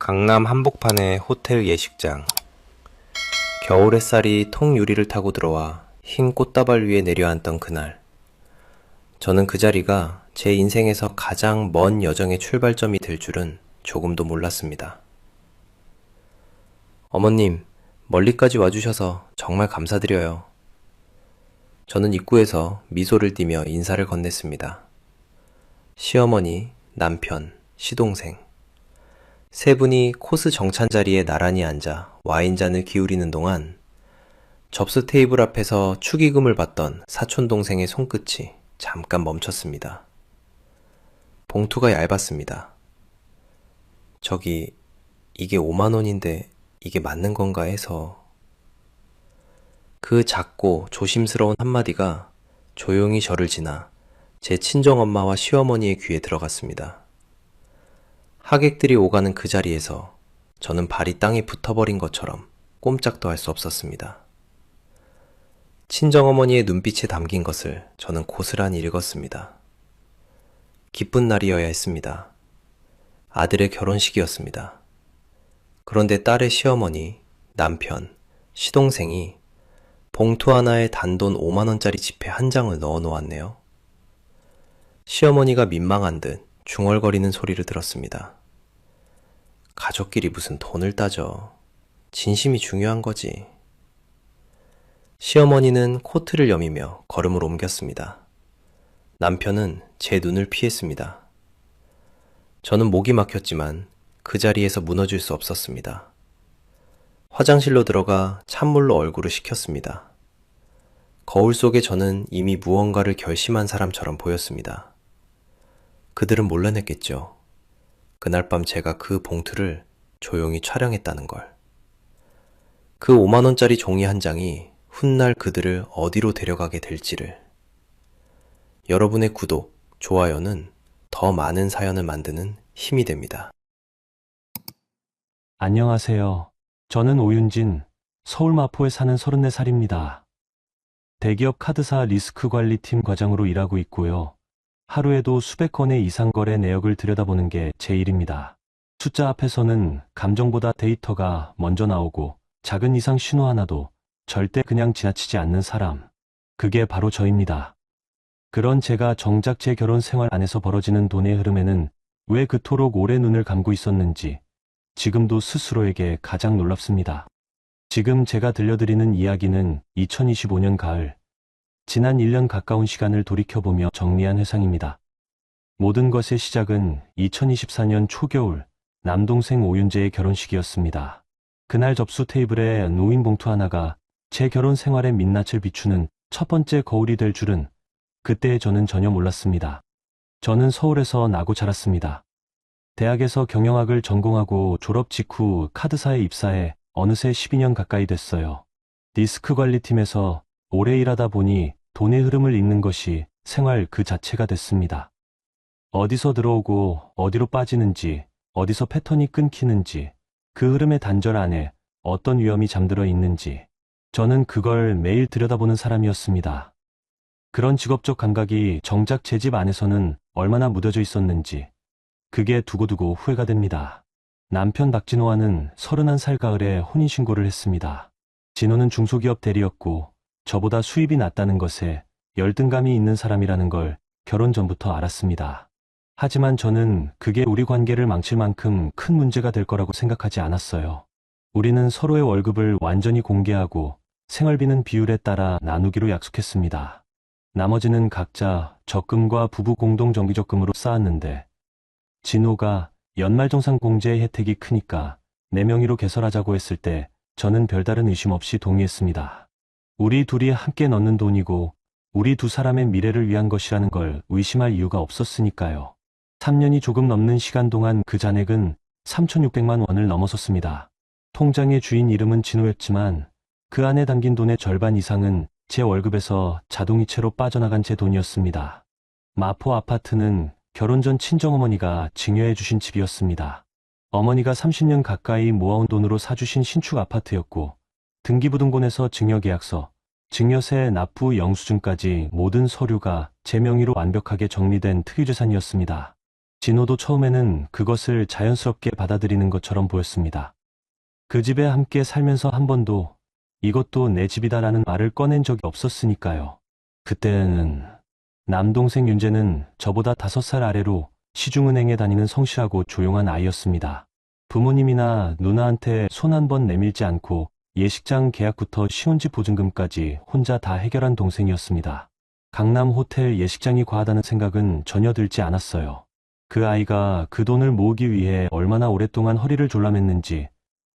강남 한복판의 호텔 예식장. 겨울 햇살이 통유리를 타고 들어와 흰 꽃다발 위에 내려앉던 그날, 저는 그 자리가 제 인생에서 가장 먼 여정의 출발점이 될 줄은 조금도 몰랐습니다. 어머님, 멀리까지 와주셔서 정말 감사드려요. 저는 입구에서 미소를 띠며 인사를 건넸습니다. 시어머니, 남편, 시동생. 세 분이 코스 정찬 자리에 나란히 앉아 와인잔을 기울이는 동안 접수 테이블 앞에서 축의금을 받던 사촌동생의 손끝이 잠깐 멈췄습니다. 봉투가 얇았습니다. 저기, 이게 5만 원인데 이게 맞는 건가 해서. 그 작고 조심스러운 한마디가 조용히 저를 지나 제 친정엄마와 시어머니의 귀에 들어갔습니다. 하객들이 오가는 그 자리에서 저는 발이 땅에 붙어버린 것처럼 꼼짝도 할 수 없었습니다. 친정어머니의 눈빛에 담긴 것을 저는 고스란히 읽었습니다. 기쁜 날이어야 했습니다. 아들의 결혼식이었습니다. 그런데 딸의 시어머니, 남편, 시동생이 봉투 하나에 단돈 5만 원짜리 지폐 한 장을 넣어 놓았네요. 시어머니가 민망한 듯 중얼거리는 소리를 들었습니다. 가족끼리 무슨 돈을 따져. 진심이 중요한 거지. 시어머니는 코트를 여미며 걸음을 옮겼습니다. 남편은 제 눈을 피했습니다. 저는 목이 막혔지만 그 자리에서 무너질 수 없었습니다. 화장실로 들어가 찬물로 얼굴을 식혔습니다. 거울 속에 저는 이미 무언가를 결심한 사람처럼 보였습니다. 그들은 몰라냈겠죠. 그날 밤 제가 그 봉투를 조용히 촬영했다는 걸. 그 5만 원짜리 종이 한 장이 훗날 그들을 어디로 데려가게 될지를. 여러분의 구독, 좋아요는 더 많은 사연을 만드는 힘이 됩니다. 안녕하세요. 저는 오윤진, 서울 마포에 사는 34살입니다. 대기업 카드사 리스크관리팀 과장으로 일하고 있고요. 하루에도 수백 건의 이상 거래 내역을 들여다보는 게 제 일입니다. 숫자 앞에서는 감정보다 데이터가 먼저 나오고 작은 이상 신호 하나도 절대 그냥 지나치지 않는 사람. 그게 바로 저입니다. 그런 제가 정작 제 결혼 생활 안에서 벌어지는 돈의 흐름에는 왜 그토록 오래 눈을 감고 있었는지 지금도 스스로에게 가장 놀랍습니다. 지금 제가 들려드리는 이야기는 2025년 가을, 지난 1년 가까운 시간을 돌이켜보며 정리한 회상입니다. 모든 것의 시작은 2024년 초겨울, 남동생 오윤재의 결혼식이었습니다. 그날 접수 테이블에 놓인 봉투 하나가 제 결혼 생활의 민낯을 비추는 첫 번째 거울이 될 줄은 그때 저는 전혀 몰랐습니다. 저는 서울에서 나고 자랐습니다. 대학에서 경영학을 전공하고 졸업 직후 카드사에 입사해 어느새 12년 가까이 됐어요. 리스크 관리팀에서 오래 일하다 보니 돈의 흐름을 읽는 것이 생활 그 자체가 됐습니다. 어디서 들어오고 어디로 빠지는지, 어디서 패턴이 끊기는지, 그 흐름의 단절 안에 어떤 위험이 잠들어 있는지, 저는 그걸 매일 들여다보는 사람이었습니다. 그런 직업적 감각이 정작 제 집 안에서는 얼마나 무뎌져 있었는지, 그게 두고두고 후회가 됩니다. 남편 박진호와는 31살 가을에 혼인신고를 했습니다. 진호는 중소기업 대리였고 저보다 수입이 낮다는 것에 열등감이 있는 사람이라는 걸 결혼 전부터 알았습니다. 하지만 저는 그게 우리 관계를 망칠 만큼 큰 문제가 될 거라고 생각하지 않았어요. 우리는 서로의 월급을 완전히 공개하고 생활비는 비율에 따라 나누기로 약속했습니다. 나머지는 각자 적금과 부부 공동 정기적금으로 쌓았는데 진호가 연말정산공제의 혜택이 크니까 내 명의로 개설하자고 했을 때 저는 별다른 의심 없이 동의했습니다. 우리 둘이 함께 넣는 돈이고 우리 두 사람의 미래를 위한 것이라는 걸 의심할 이유가 없었으니까요. 3년이 조금 넘는 시간 동안 그 잔액은 3,600만 원을 넘어섰습니다. 통장의 주인 이름은 진호였지만 그 안에 담긴 돈의 절반 이상은 제 월급에서 자동이체로 빠져나간 제 돈이었습니다. 마포 아파트는 결혼 전 친정어머니가 증여해 주신 집이었습니다. 어머니가 30년 가까이 모아온 돈으로 사주신 신축 아파트였고 등기부등본에서 증여계약서, 증여세 납부 영수증까지 모든 서류가 제 명의로 완벽하게 정리된 특유재산이었습니다. 진호도 처음에는 그것을 자연스럽게 받아들이는 것처럼 보였습니다. 그 집에 함께 살면서 한 번도 이것도 내 집이다라는 말을 꺼낸 적이 없었으니까요. 그때는 남동생 윤재는 저보다 5살 아래로 시중은행에 다니는 성실하고 조용한 아이였습니다. 부모님이나 누나한테 손 한 번 내밀지 않고 예식장 계약부터 신혼집 보증금까지 혼자 다 해결한 동생이었습니다. 강남 호텔 예식장이 과하다는 생각은 전혀 들지 않았어요. 그 아이가 그 돈을 모으기 위해 얼마나 오랫동안 허리를 졸라맸는지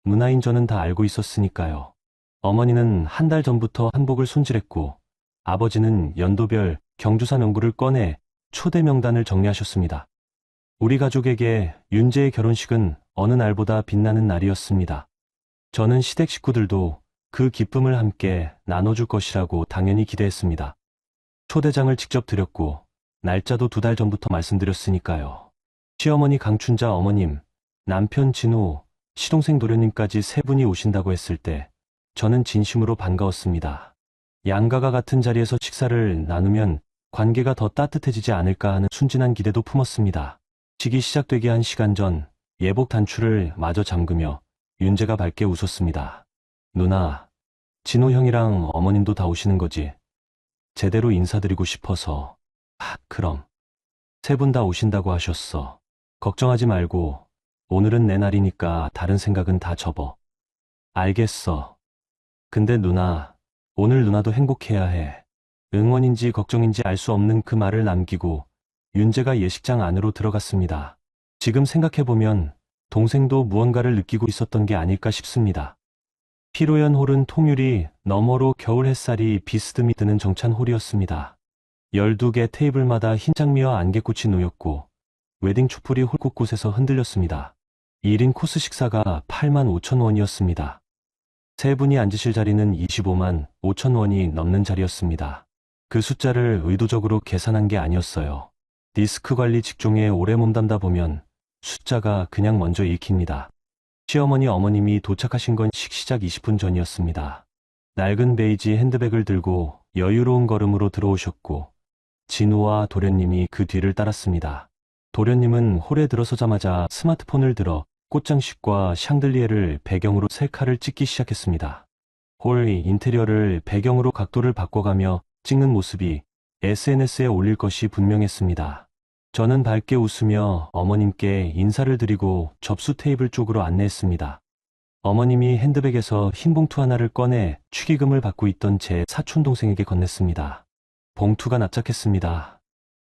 누나인 저는 다 알고 있었으니까요. 어머니는 한 달 전부터 한복을 손질했고 아버지는 연도별 경주사 명부를 꺼내 초대 명단을 정리하셨습니다. 우리 가족에게 윤재의 결혼식은 어느 날보다 빛나는 날이었습니다. 저는 시댁 식구들도 그 기쁨을 함께 나눠줄 것이라고 당연히 기대했습니다. 초대장을 직접 드렸고 날짜도 2달 전부터 말씀드렸으니까요. 시어머니 강춘자 어머님, 남편 진호, 시동생 도련님까지 3분이 오신다고 했을 때 저는 진심으로 반가웠습니다. 양가가 같은 자리에서 식사를 나누면 관계가 더 따뜻해지지 않을까 하는 순진한 기대도 품었습니다. 식이 시작되기 한 시간 전 예복 단추를 마저 잠그며 윤재가 밝게 웃었습니다. 누나, 진호 형이랑 어머님도 다 오시는 거지? 제대로 인사드리고 싶어서. 그럼. 3분 다 오신다고 하셨어. 걱정하지 말고 오늘은 내 날이니까 다른 생각은 다 접어. 알겠어. 근데 누나, 오늘 누나도 행복해야 해. 응원인지 걱정인지 알 수 없는 그 말을 남기고 윤재가 예식장 안으로 들어갔습니다. 지금 생각해보면 동생도 무언가를 느끼고 있었던 게 아닐까 싶습니다. 피로연 홀은 통유리 너머로 겨울 햇살이 비스듬히 드는 정찬 홀이었습니다. 12개 테이블마다 흰 장미와 안개꽃이 놓였고 웨딩 촛불이 홀 곳곳에서 흔들렸습니다. 1인 코스 식사가 8만 5천 원이었습니다. 3분이 앉으실 자리는 25만 5천 원이 넘는 자리였습니다. 그 숫자를 의도적으로 계산한 게 아니었어요. 리스크 관리 직종에 오래 몸담다 보면 숫자가 그냥 먼저 읽힙니다. 시어머니 어머님이 도착하신 건 식시작 20분 전이었습니다. 낡은 베이지 핸드백을 들고 여유로운 걸음으로 들어오셨고 진우와 도련님이 그 뒤를 따랐습니다. 도련님은 홀에 들어서자마자 스마트폰을 들어 꽃장식과 샹들리에를 배경으로 셀카를 찍기 시작했습니다. 홀 인테리어를 배경으로 각도를 바꿔가며 찍는 모습이 SNS에 올릴 것이 분명했습니다. 저는 밝게 웃으며 어머님께 인사를 드리고 접수 테이블 쪽으로 안내했습니다. 어머님이 핸드백에서 흰 봉투 하나를 꺼내 축의금을 받고 있던 제 사촌동생에게 건넸습니다. 봉투가 납작했습니다.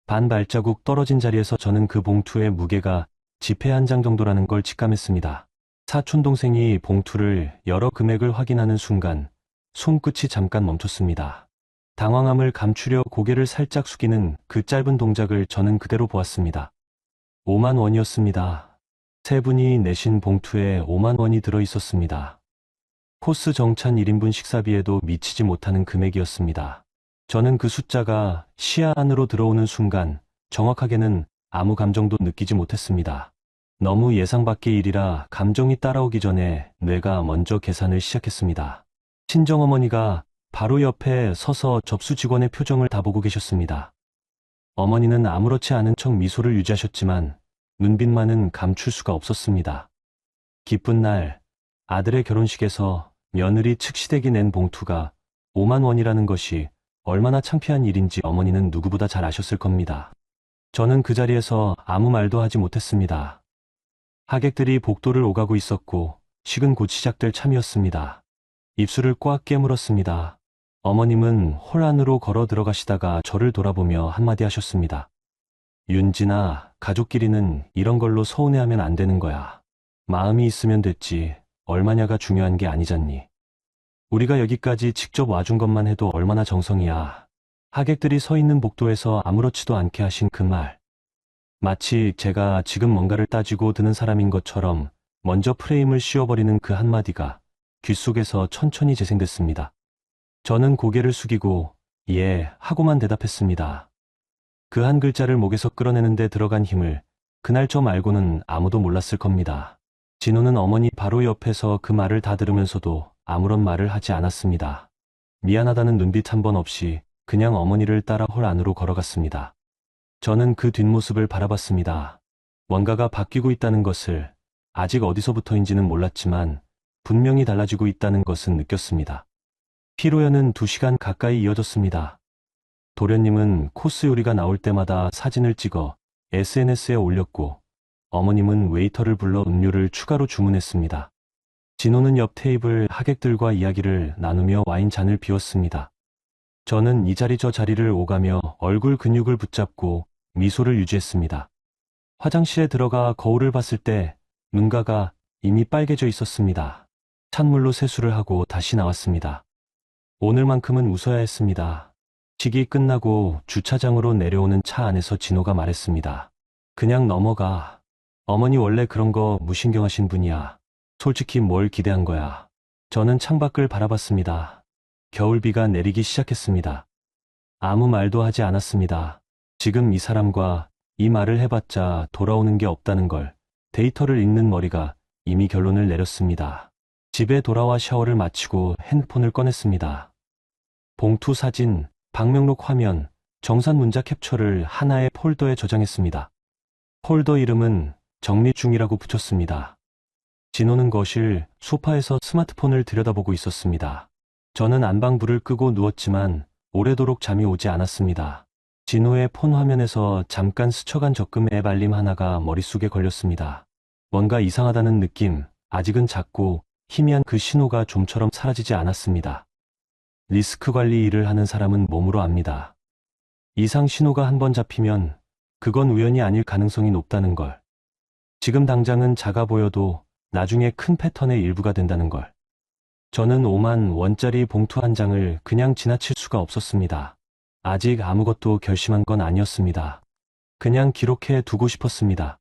반 발자국 떨어진 자리에서 저는 그 봉투의 무게가 지폐 한 장 정도라는 걸 직감했습니다. 사촌동생이 봉투를 열어 금액을 확인하는 순간 손끝이 잠깐 멈췄습니다. 당황함을 감추려 고개를 살짝 숙이는 그 짧은 동작을 저는 그대로 보았습니다. 5만 원이었습니다. 3분이 내신 봉투에 5만 원이 들어있었습니다. 코스 정찬 1인분 식사비에도 미치지 못하는 금액이었습니다. 저는 그 숫자가 시야 안으로 들어오는 순간 정확하게는 아무 감정도 느끼지 못했습니다. 너무 예상 밖의 일이라 감정이 따라오기 전에 뇌가 먼저 계산을 시작했습니다. 친정어머니가 바로 옆에 서서 접수 직원의 표정을 다 보고 계셨습니다. 어머니는 아무렇지 않은 척 미소를 유지하셨지만 눈빛만은 감출 수가 없었습니다. 기쁜 날 아들의 결혼식에서 며느리 측 시댁이 낸 봉투가 5만 원이라는 것이 얼마나 창피한 일인지 어머니는 누구보다 잘 아셨을 겁니다. 저는 그 자리에서 아무 말도 하지 못했습니다. 하객들이 복도를 오가고 있었고 식은 곧 시작될 참이었습니다. 입술을 꽉 깨물었습니다. 어머님은 홀 안으로 걸어 들어가시다가 저를 돌아보며 한마디 하셨습니다. 윤진아, 가족끼리는 이런 걸로 서운해하면 안 되는 거야. 마음이 있으면 됐지. 얼마냐가 중요한 게 아니잖니. 우리가 여기까지 직접 와준 것만 해도 얼마나 정성이야. 하객들이 서 있는 복도에서 아무렇지도 않게 하신 그 말. 마치 제가 지금 뭔가를 따지고 드는 사람인 것처럼 먼저 프레임을 씌워버리는 그 한마디가 귓속에서 천천히 재생됐습니다. 저는 고개를 숙이고 예 하고만 대답했습니다. 그 한 글자를 목에서 끌어내는데 들어간 힘을 그날 저 말고는 아무도 몰랐을 겁니다. 진호는 어머니 바로 옆에서 그 말을 다 들으면서도 아무런 말을 하지 않았습니다. 미안하다는 눈빛 한 번 없이 그냥 어머니를 따라 홀 안으로 걸어갔습니다. 저는 그 뒷모습을 바라봤습니다. 뭔가가 바뀌고 있다는 것을 아직 어디서부터인지는 몰랐지만 분명히 달라지고 있다는 것은 느꼈습니다. 피로연은 2시간 가까이 이어졌습니다. 도련님은 코스 요리가 나올 때마다 사진을 찍어 SNS에 올렸고 어머님은 웨이터를 불러 음료를 추가로 주문했습니다. 진호는 옆 테이블 하객들과 이야기를 나누며 와인잔을 비웠습니다. 저는 이 자리 저 자리를 오가며 얼굴 근육을 붙잡고 미소를 유지했습니다. 화장실에 들어가 거울을 봤을 때 눈가가 이미 빨개져 있었습니다. 찬물로 세수를 하고 다시 나왔습니다. 오늘만큼은 웃어야 했습니다. 식이 끝나고 주차장으로 내려오는 차 안에서 진호가 말했습니다. 그냥 넘어가. 어머니 원래 그런 거 무신경하신 분이야. 솔직히 뭘 기대한 거야. 저는 창밖을 바라봤습니다. 겨울비가 내리기 시작했습니다. 아무 말도 하지 않았습니다. 지금 이 사람과 이 말을 해봤자 돌아오는 게 없다는 걸 데이터를 읽는 머리가 이미 결론을 내렸습니다. 집에 돌아와 샤워를 마치고 핸드폰을 꺼냈습니다. 봉투 사진, 방명록 화면, 정산 문자 캡처를 하나의 폴더에 저장했습니다. 폴더 이름은 정리 중이라고 붙였습니다. 진호는 거실 소파에서 스마트폰을 들여다보고 있었습니다. 저는 안방불을 끄고 누웠지만 오래도록 잠이 오지 않았습니다. 진호의 폰 화면에서 잠깐 스쳐간 적금 앱 알림 하나가 머릿속에 걸렸습니다. 뭔가 이상하다는 느낌, 아직은 작고 희미한 그 신호가 좀처럼 사라지지 않았습니다. 리스크 관리 일을 하는 사람은 몸으로 압니다. 이상 신호가 한번 잡히면 그건 우연이 아닐 가능성이 높다는 걸. 지금 당장은 작아 보여도 나중에 큰 패턴의 일부가 된다는 걸. 저는 5만 원짜리 봉투 한 장을 그냥 지나칠 수가 없었습니다. 아직 아무것도 결심한 건 아니었습니다. 그냥 기록해 두고 싶었습니다.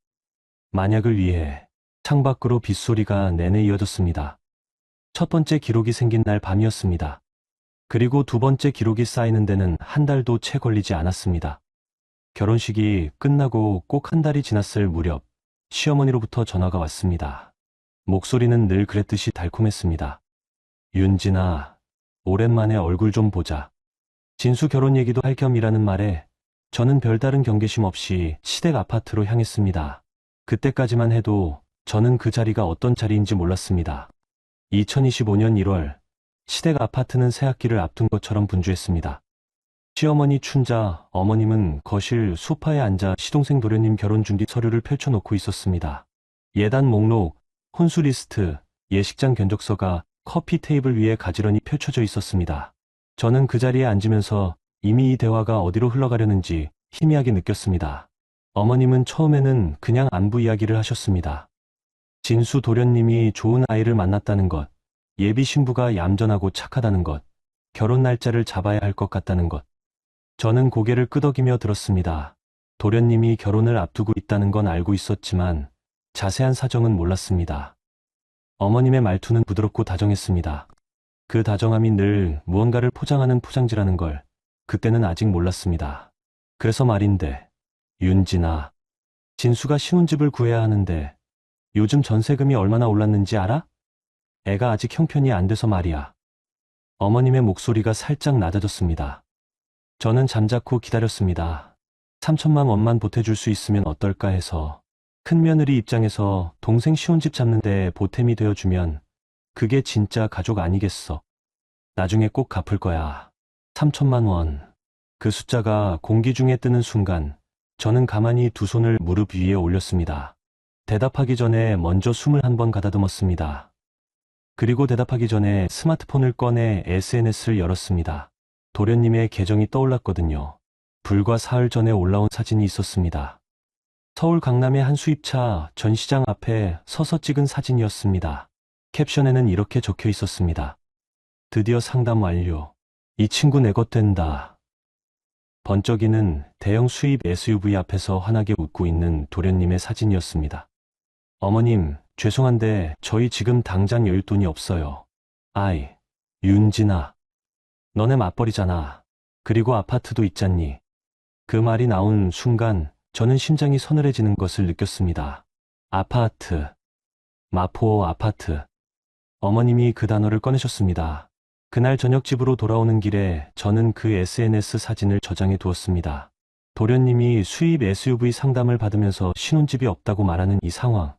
만약을 위해 창밖으로 빗소리가 내내 이어졌습니다. 첫 번째 기록이 생긴 날 밤이었습니다. 그리고 두 번째 기록이 쌓이는 데는 한 달도 채 걸리지 않았습니다. 결혼식이 끝나고 꼭 한 달이 지났을 무렵 시어머니로부터 전화가 왔습니다. 목소리는 늘 그랬듯이 달콤했습니다. 윤진아, 오랜만에 얼굴 좀 보자. 진수 결혼 얘기도 할 겸이라는 말에 저는 별다른 경계심 없이 시댁 아파트로 향했습니다. 그때까지만 해도 저는 그 자리가 어떤 자리인지 몰랐습니다. 2025년 1월, 시댁 아파트는 새학기를 앞둔 것처럼 분주했습니다. 시어머니 춘자, 어머님은 거실 소파에 앉아 시동생 도련님 결혼 준비 서류를 펼쳐놓고 있었습니다. 예단 목록, 혼수 리스트, 예식장 견적서가 커피 테이블 위에 가지런히 펼쳐져 있었습니다. 저는 그 자리에 앉으면서 이미 이 대화가 어디로 흘러가려는지 희미하게 느꼈습니다. 어머님은 처음에는 그냥 안부 이야기를 하셨습니다. 진수 도련님이 좋은 아이를 만났다는 것, 예비 신부가 얌전하고 착하다는 것, 결혼 날짜를 잡아야 할 것 같다는 것. 저는 고개를 끄덕이며 들었습니다. 도련님이 결혼을 앞두고 있다는 건 알고 있었지만 자세한 사정은 몰랐습니다. 어머님의 말투는 부드럽고 다정했습니다. 그 다정함이 늘 무언가를 포장하는 포장지라는 걸 그때는 아직 몰랐습니다. 그래서 말인데, 윤진아, 진수가 신혼집을 구해야 하는데 요즘 전세금이 얼마나 올랐는지 알아? 애가 아직 형편이 안 돼서 말이야. 어머님의 목소리가 살짝 낮아졌습니다. 저는 잠자코 기다렸습니다. 3천만 원만 보태줄 수 있으면 어떨까 해서. 큰 며느리 입장에서 동생 시혼집 잡는데 보탬이 되어주면 그게 진짜 가족 아니겠어. 나중에 꼭 갚을 거야. 3천만 원. 그 숫자가 공기 중에 뜨는 순간 저는 가만히 두 손을 무릎 위에 올렸습니다. 대답하기 전에 먼저 숨을 한 번 가다듬었습니다. 그리고 대답하기 전에 스마트폰을 꺼내 SNS를 열었습니다. 도련님의 계정이 떠올랐거든요. 불과 사흘 전에 올라온 사진이 있었습니다. 서울 강남의 한 수입차 전시장 앞에 서서 찍은 사진이었습니다. 캡션에는 이렇게 적혀 있었습니다. 드디어 상담 완료. 이 친구 내 것 된다. 번쩍이는 대형 수입 SUV 앞에서 환하게 웃고 있는 도련님의 사진이었습니다. 어머님, 죄송한데 저희 지금 당장 열 돈이 없어요. 아이, 윤진아. 너네 맞벌이잖아. 그리고 아파트도 있잖니. 그 말이 나온 순간 저는 심장이 서늘해지는 것을 느꼈습니다. 아파트. 마포 아파트. 어머님이 그 단어를 꺼내셨습니다. 그날 저녁 집으로 돌아오는 길에 저는 그 SNS 사진을 저장해 두었습니다. 도련님이 수입 SUV 상담을 받으면서 신혼집이 없다고 말하는 이 상황.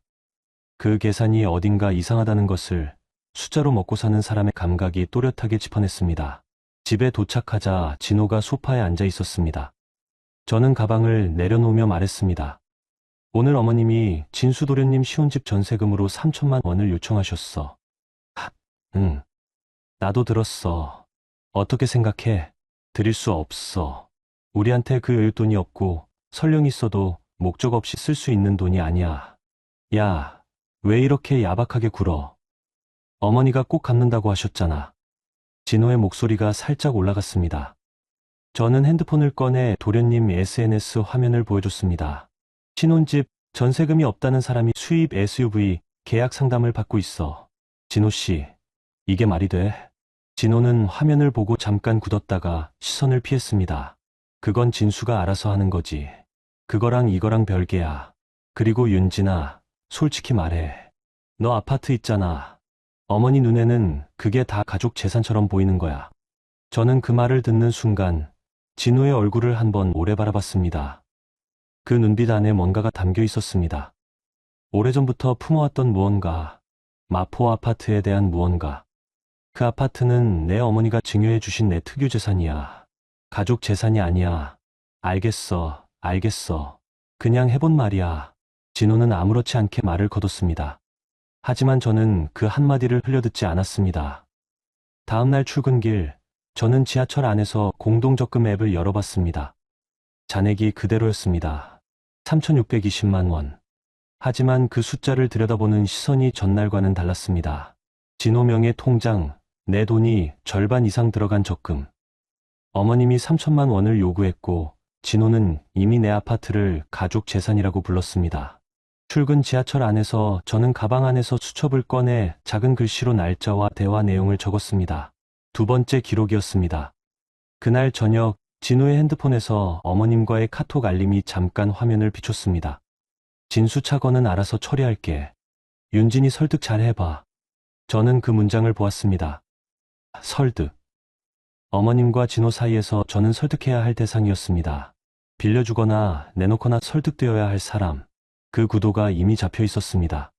그 계산이 어딘가 이상하다는 것을 숫자로 먹고 사는 사람의 감각이 또렷하게 짚어냈습니다. 집에 도착하자 진호가 소파에 앉아 있었습니다. 저는 가방을 내려놓으며 말했습니다. 오늘 어머님이 진수 도련님 신혼집 전세금으로 3천만 원을 요청하셨어. 응, 나도 들었어. 어떻게 생각해? 드릴 수 없어. 우리한테 그 여윳돈이 없고 설령 있어도 목적 없이 쓸 수 있는 돈이 아니야. 야, 왜 이렇게 야박하게 굴어? 어머니가 꼭 갚는다고 하셨잖아. 진호의 목소리가 살짝 올라갔습니다. 저는 핸드폰을 꺼내 도련님 SNS 화면을 보여줬습니다. 신혼집, 전세금이 없다는 사람이 수입 SUV 계약 상담을 받고 있어. 진호 씨, 이게 말이 돼? 진호는 화면을 보고 잠깐 굳었다가 시선을 피했습니다. 그건 진수가 알아서 하는 거지. 그거랑 이거랑 별개야. 그리고 윤진아, 솔직히 말해. 너 아파트 있잖아. 어머니 눈에는 그게 다 가족 재산처럼 보이는 거야. 저는 그 말을 듣는 순간 진우의 얼굴을 한번 오래 바라봤습니다. 그 눈빛 안에 뭔가가 담겨 있었습니다. 오래전부터 품어왔던 무언가, 마포 아파트에 대한 무언가. 그 아파트는 내 어머니가 증여해 주신 내 특유 재산이야. 가족 재산이 아니야. 알겠어, 알겠어. 그냥 해본 말이야. 진호는 아무렇지 않게 말을 거뒀습니다. 하지만 저는 그 한마디를 흘려듣지 않았습니다. 다음날 출근길, 저는 지하철 안에서 공동적금 앱을 열어봤습니다. 잔액이 그대로였습니다. 3,620만 원. 하지만 그 숫자를 들여다보는 시선이 전날과는 달랐습니다. 진호 명의 통장, 내 돈이 절반 이상 들어간 적금. 어머님이 3천만 원을 요구했고 진호는 이미 내 아파트를 가족 재산이라고 불렀습니다. 출근 지하철 안에서 저는 가방 안에서 수첩을 꺼내 작은 글씨로 날짜와 대화 내용을 적었습니다. 두 번째 기록이었습니다. 그날 저녁 진호의 핸드폰에서 어머님과의 카톡 알림이 잠깐 화면을 비췄습니다. 진수 착오는 알아서 처리할게. 윤진이 설득 잘 해봐. 저는 그 문장을 보았습니다. 설득. 어머님과 진호 사이에서 저는 설득해야 할 대상이었습니다. 빌려주거나 내놓거나 설득되어야 할 사람. 그 구도가 이미 잡혀 있었습니다.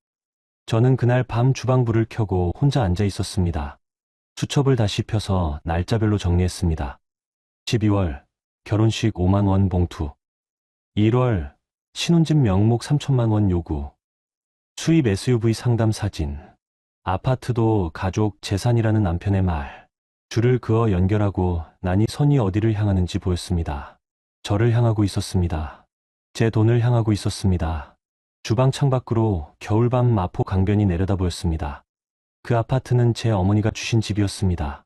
저는 그날 밤 주방불을 켜고 혼자 앉아 있었습니다. 수첩을 다시 펴서 날짜별로 정리했습니다. 12월, 결혼식 5만 원 봉투. 1월, 신혼집 명목 3천만 원 요구. 수입 SUV 상담 사진. 아파트도 가족 재산이라는 남편의 말. 줄을 그어 연결하고 나니 선이 어디를 향하는지 보였습니다. 저를 향하고 있었습니다. 제 돈을 향하고 있었습니다. 주방 창밖으로 겨울밤 마포 강변이 내려다 보였습니다. 그 아파트는 제 어머니가 주신 집이었습니다.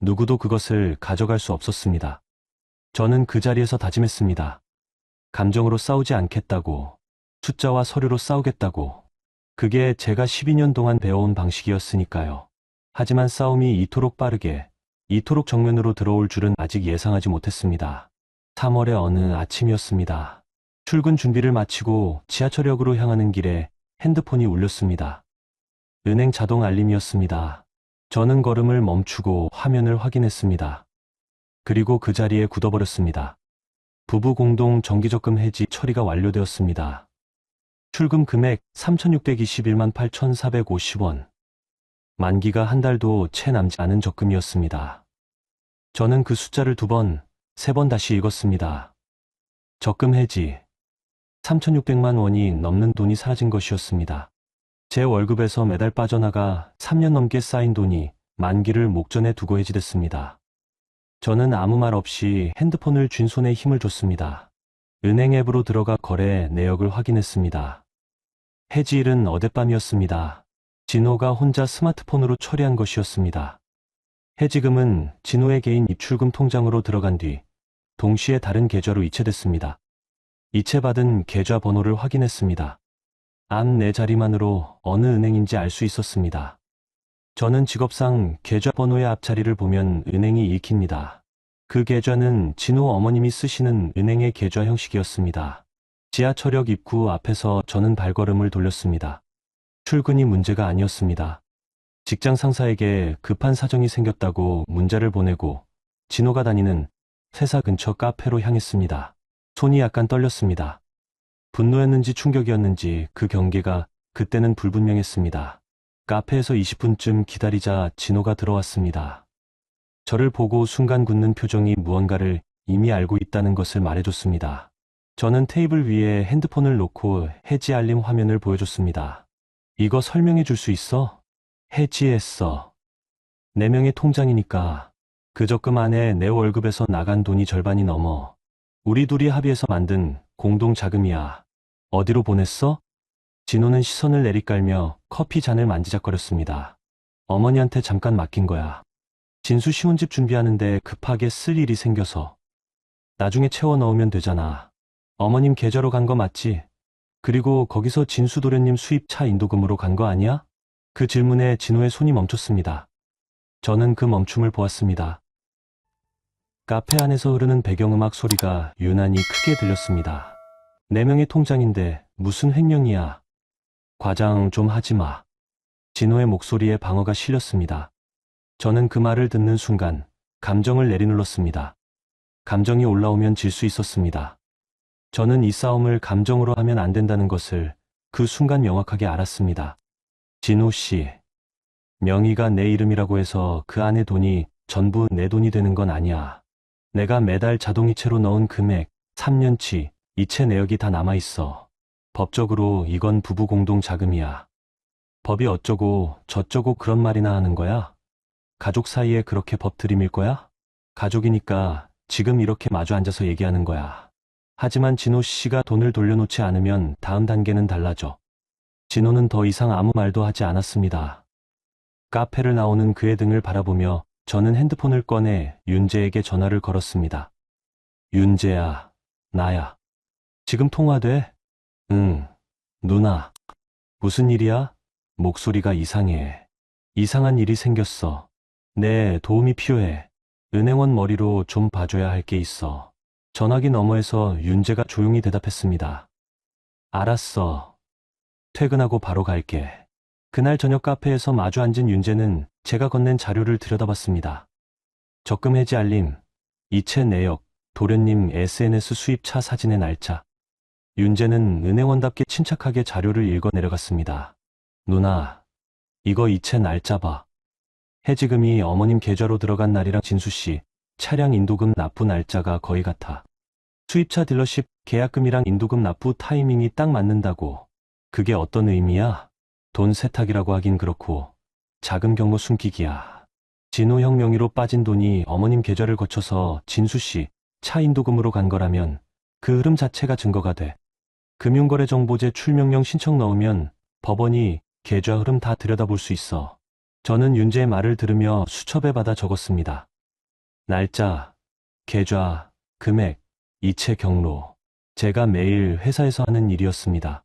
누구도 그것을 가져갈 수 없었습니다. 저는 그 자리에서 다짐했습니다. 감정으로 싸우지 않겠다고, 숫자와 서류로 싸우겠다고. 그게 제가 12년 동안 배워온 방식이었으니까요. 하지만 싸움이 이토록 빠르게, 이토록 정면으로 들어올 줄은 아직 예상하지 못했습니다. 3월의 어느 아침이었습니다. 출근 준비를 마치고 지하철역으로 향하는 길에 핸드폰이 울렸습니다. 은행 자동 알림이었습니다. 저는 걸음을 멈추고 화면을 확인했습니다. 그리고 그 자리에 굳어버렸습니다. 부부 공동 정기적금 해지 처리가 완료되었습니다. 출금 금액 3,621만 8,450원. 만기가 한 달도 채 남지 않은 적금이었습니다. 저는 그 숫자를 2번, 3번 다시 읽었습니다. 적금 해지. 3,600만 원이 넘는 돈이 사라진 것이었습니다. 제 월급에서 매달 빠져나가 3년 넘게 쌓인 돈이 만기를 목전에 두고 해지됐습니다. 저는 아무 말 없이 핸드폰을 쥔 손에 힘을 줬습니다. 은행 앱으로 들어가 거래 내역을 확인했습니다. 해지일은 어젯밤이었습니다. 진호가 혼자 스마트폰으로 처리한 것이었습니다. 해지금은 진호의 개인 입출금 통장으로 들어간 뒤 동시에 다른 계좌로 이체됐습니다. 이체받은 계좌 번호를 확인했습니다. 앞 네 자리만으로 어느 은행인지 알 수 있었습니다. 저는 직업상 계좌 번호의 앞자리를 보면 은행이 읽힙니다. 그 계좌는 진호 어머님이 쓰시는 은행의 계좌 형식이었습니다. 지하철역 입구 앞에서 저는 발걸음을 돌렸습니다. 출근이 문제가 아니었습니다. 직장 상사에게 급한 사정이 생겼다고 문자를 보내고 진호가 다니는 회사 근처 카페로 향했습니다. 손이 약간 떨렸습니다. 분노였는지 충격이었는지 그 경계가 그때는 불분명했습니다. 카페에서 20분쯤 기다리자 진호가 들어왔습니다. 저를 보고 순간 굳는 표정이 무언가를 이미 알고 있다는 것을 말해줬습니다. 저는 테이블 위에 핸드폰을 놓고 해지 알림 화면을 보여줬습니다. 이거 설명해 줄 수 있어? 해지했어. 4명의 통장이니까 그 적금 안에 내 월급에서 나간 돈이 절반이 넘어. 우리 둘이 합의해서 만든 공동 자금이야. 어디로 보냈어? 진호는 시선을 내리깔며 커피 잔을 만지작거렸습니다. 어머니한테 잠깐 맡긴 거야. 진수 시혼집 준비하는데 급하게 쓸 일이 생겨서. 나중에 채워 넣으면 되잖아. 어머님 계좌로 간 거 맞지? 그리고 거기서 진수 도련님 수입차 인도금으로 간 거 아니야? 그 질문에 진호의 손이 멈췄습니다. 저는 그 멈춤을 보았습니다. 카페 안에서 흐르는 배경음악 소리가 유난히 크게 들렸습니다. 4명의 통장인데 무슨 횡령이야. 과장 좀 하지 마. 진호의 목소리에 방어가 실렸습니다. 저는 그 말을 듣는 순간 감정을 내리눌렀습니다. 감정이 올라오면 질 수 있었습니다. 저는 이 싸움을 감정으로 하면 안 된다는 것을 그 순간 명확하게 알았습니다. 진호 씨, 명의가 내 이름이라고 해서 그 안에 돈이 전부 내 돈이 되는 건 아니야. 내가 매달 자동이체로 넣은 금액, 3년치, 이체 내역이 다 남아있어. 법적으로 이건 부부 공동 자금이야. 법이 어쩌고 저쩌고 그런 말이나 하는 거야? 가족 사이에 그렇게 법 들이밀 거야? 가족이니까 지금 이렇게 마주 앉아서 얘기하는 거야. 하지만 진호 씨가 돈을 돌려놓지 않으면 다음 단계는 달라져. 진호는 더 이상 아무 말도 하지 않았습니다. 카페를 나오는 그의 등을 바라보며 저는 핸드폰을 꺼내 윤재에게 전화를 걸었습니다. 윤재야, 나야. 지금 통화돼? 응, 누나. 무슨 일이야? 목소리가 이상해. 이상한 일이 생겼어. 네, 도움이 필요해. 은행원 머리로 좀 봐줘야 할 게 있어. 전화기 너머에서 윤재가 조용히 대답했습니다. 알았어. 퇴근하고 바로 갈게. 그날 저녁 카페에서 마주 앉은 윤재는 제가 건넨 자료를 들여다봤습니다. 적금 해지 알림, 이체 내역, 도련님 SNS 수입차 사진의 날짜. 윤재는 은행원답게 침착하게 자료를 읽어 내려갔습니다. 누나, 이거 이체 날짜 봐. 해지금이 어머님 계좌로 들어간 날이랑 진수씨, 차량 인도금 납부 날짜가 거의 같아. 수입차 딜러십 계약금이랑 인도금 납부 타이밍이 딱 맞는다고. 그게 어떤 의미야? 돈 세탁이라고 하긴 그렇고 자금 경로 숨기기야. 진호 형 명의로 빠진 돈이 어머님 계좌를 거쳐서 진수씨 차 인도금으로 간 거라면 그 흐름 자체가 증거가 돼. 금융거래정보제 출명령 신청 넣으면 법원이 계좌 흐름 다 들여다볼 수 있어. 저는 윤재의 말을 들으며 수첩에 받아 적었습니다. 날짜, 계좌, 금액, 이체 경로. 제가 매일 회사에서 하는 일이었습니다.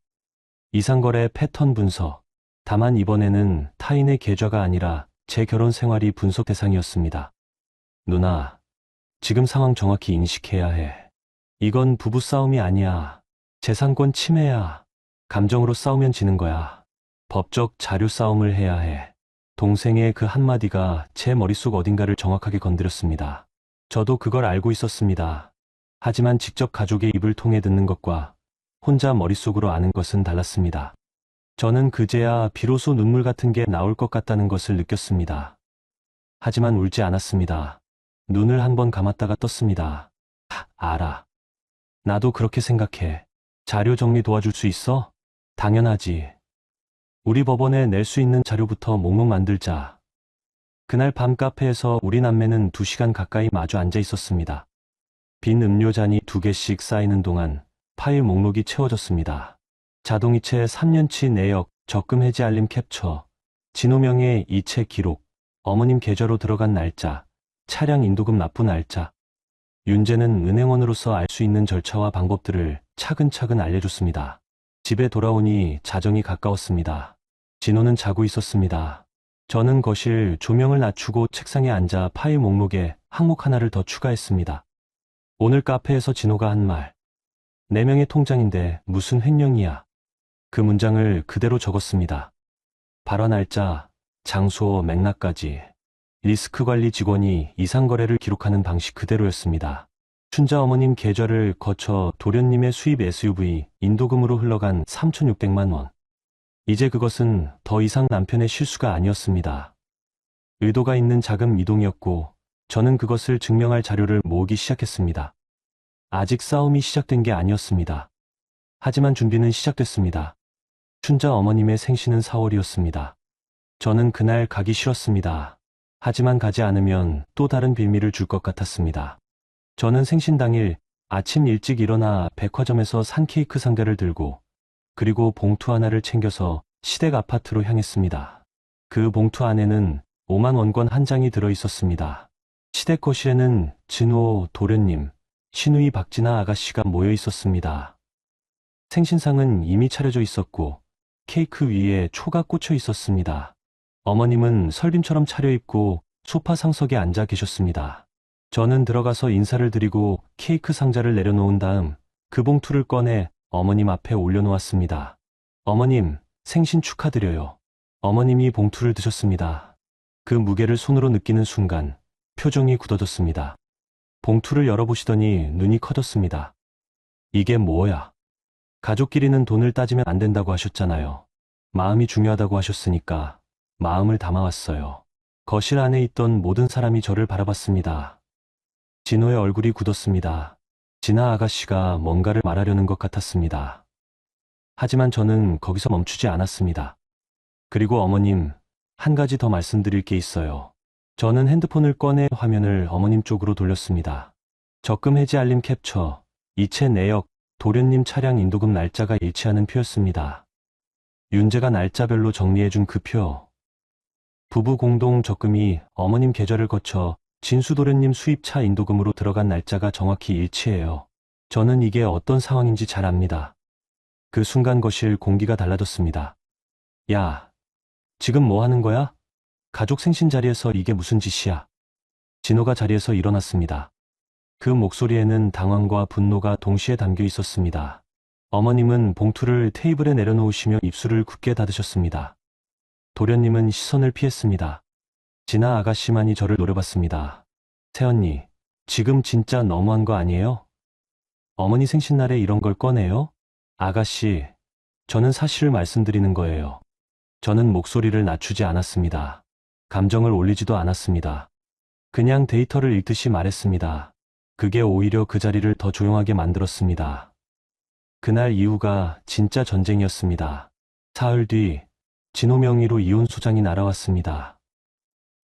이상거래 패턴 분석. 다만 이번에는 타인의 계좌가 아니라 제 결혼 생활이 분석 대상이었습니다. 누나, 지금 상황 정확히 인식해야 해. 이건 부부싸움이 아니야. 재산권 침해야. 감정으로 싸우면 지는 거야. 법적 자료 싸움을 해야 해. 동생의 그 한마디가 제 머릿속 어딘가를 정확하게 건드렸습니다. 저도 그걸 알고 있었습니다. 하지만 직접 가족의 입을 통해 듣는 것과 혼자 머릿속으로 아는 것은 달랐습니다. 저는 그제야 비로소 눈물 같은 게 나올 것 같다는 것을 느꼈습니다. 하지만 울지 않았습니다. 눈을 한번 감았다가 떴습니다. 알아. 나도 그렇게 생각해. 자료 정리 도와줄 수 있어? 당연하지. 우리 법원에 낼 수 있는 자료부터 목록 만들자. 그날 밤 카페에서 우리 남매는 2시간 가까이 마주 앉아 있었습니다. 빈 음료잔이 2개씩 쌓이는 동안 파일 목록이 채워졌습니다. 자동이체 3년치 내역, 적금 해지 알림 캡처, 진호명의 이체 기록, 어머님 계좌로 들어간 날짜, 차량 인도금 납부 날짜. 윤재는 은행원으로서 알 수 있는 절차와 방법들을 차근차근 알려줬습니다. 집에 돌아오니 자정이 가까웠습니다. 진호는 자고 있었습니다. 저는 거실 조명을 낮추고 책상에 앉아 파일 목록에 항목 하나를 더 추가했습니다. 오늘 카페에서 진호가 한 말. 4명의 통장인데 무슨 횡령이야. 그 문장을 그대로 적었습니다. 발화 날짜, 장소, 맥락까지. 리스크 관리 직원이 이상거래를 기록하는 방식 그대로였습니다. 춘자 어머님 계좌를 거쳐 도련님의 수입 SUV 인도금으로 흘러간 3,600만 원. 이제 그것은 더 이상 남편의 실수가 아니었습니다. 의도가 있는 자금 이동이었고 저는 그것을 증명할 자료를 모으기 시작했습니다. 아직 싸움이 시작된 게 아니었습니다. 하지만 준비는 시작됐습니다. 춘자 어머님의 생신은 4월이었습니다. 저는 그날 가기 싫었습니다. 하지만 가지 않으면 또 다른 빌미를 줄 것 같았습니다. 저는 생신 당일 아침 일찍 일어나 백화점에서 산 케이크 상자를 들고 그리고 봉투 하나를 챙겨서 시댁 아파트로 향했습니다. 그 봉투 안에는 5만 원권 한 장이 들어 있었습니다. 시댁 거실에는 진호, 도련님, 신우이 박진아 아가씨가 모여 있었습니다. 생신상은 이미 차려져 있었고 케이크 위에 초가 꽂혀 있었습니다. 어머님은 설빔처럼 차려입고 소파 상석에 앉아 계셨습니다. 저는 들어가서 인사를 드리고 케이크 상자를 내려놓은 다음 그 봉투를 꺼내 어머님 앞에 올려놓았습니다. 어머님, 생신 축하드려요. 어머님이 봉투를 드셨습니다. 그 무게를 손으로 느끼는 순간 표정이 굳어졌습니다. 봉투를 열어보시더니 눈이 커졌습니다. 이게 뭐야? 가족끼리는 돈을 따지면 안 된다고 하셨잖아요. 마음이 중요하다고 하셨으니까 마음을 담아왔어요. 거실 안에 있던 모든 사람이 저를 바라봤습니다. 진호의 얼굴이 굳었습니다. 진아 아가씨가 뭔가를 말하려는 것 같았습니다. 하지만 저는 거기서 멈추지 않았습니다. 그리고 어머님, 한 가지 더 말씀드릴 게 있어요. 저는 핸드폰을 꺼내 화면을 어머님 쪽으로 돌렸습니다. 적금 해지 알림 캡처, 이체 내역, 도련님 차량 인도금 날짜가 일치하는 표였습니다. 윤재가 날짜별로 정리해준 그 표. 부부 공동 적금이 어머님 계좌를 거쳐 진수도련님 수입차 인도금으로 들어간 날짜가 정확히 일치해요. 저는 이게 어떤 상황인지 잘 압니다. 그 순간 거실 공기가 달라졌습니다. 야, 지금 뭐 하는 거야? 가족 생신 자리에서 이게 무슨 짓이야? 진호가 자리에서 일어났습니다. 그 목소리에는 당황과 분노가 동시에 담겨 있었습니다. 어머님은 봉투를 테이블에 내려놓으시며 입술을 굳게 닫으셨습니다. 도련님은 시선을 피했습니다. 진아 아가씨만이 저를 노려봤습니다. 새언니, 지금 진짜 너무한 거 아니에요? 어머니 생신날에 이런 걸 꺼내요? 아가씨, 저는 사실을 말씀드리는 거예요. 저는 목소리를 낮추지 않았습니다. 감정을 올리지도 않았습니다. 그냥 데이터를 읽듯이 말했습니다. 그게 오히려 그 자리를 더 조용하게 만들었습니다. 그날 이후가 진짜 전쟁이었습니다. 사흘 뒤 진호 명의로 이혼 소장이 날아왔습니다.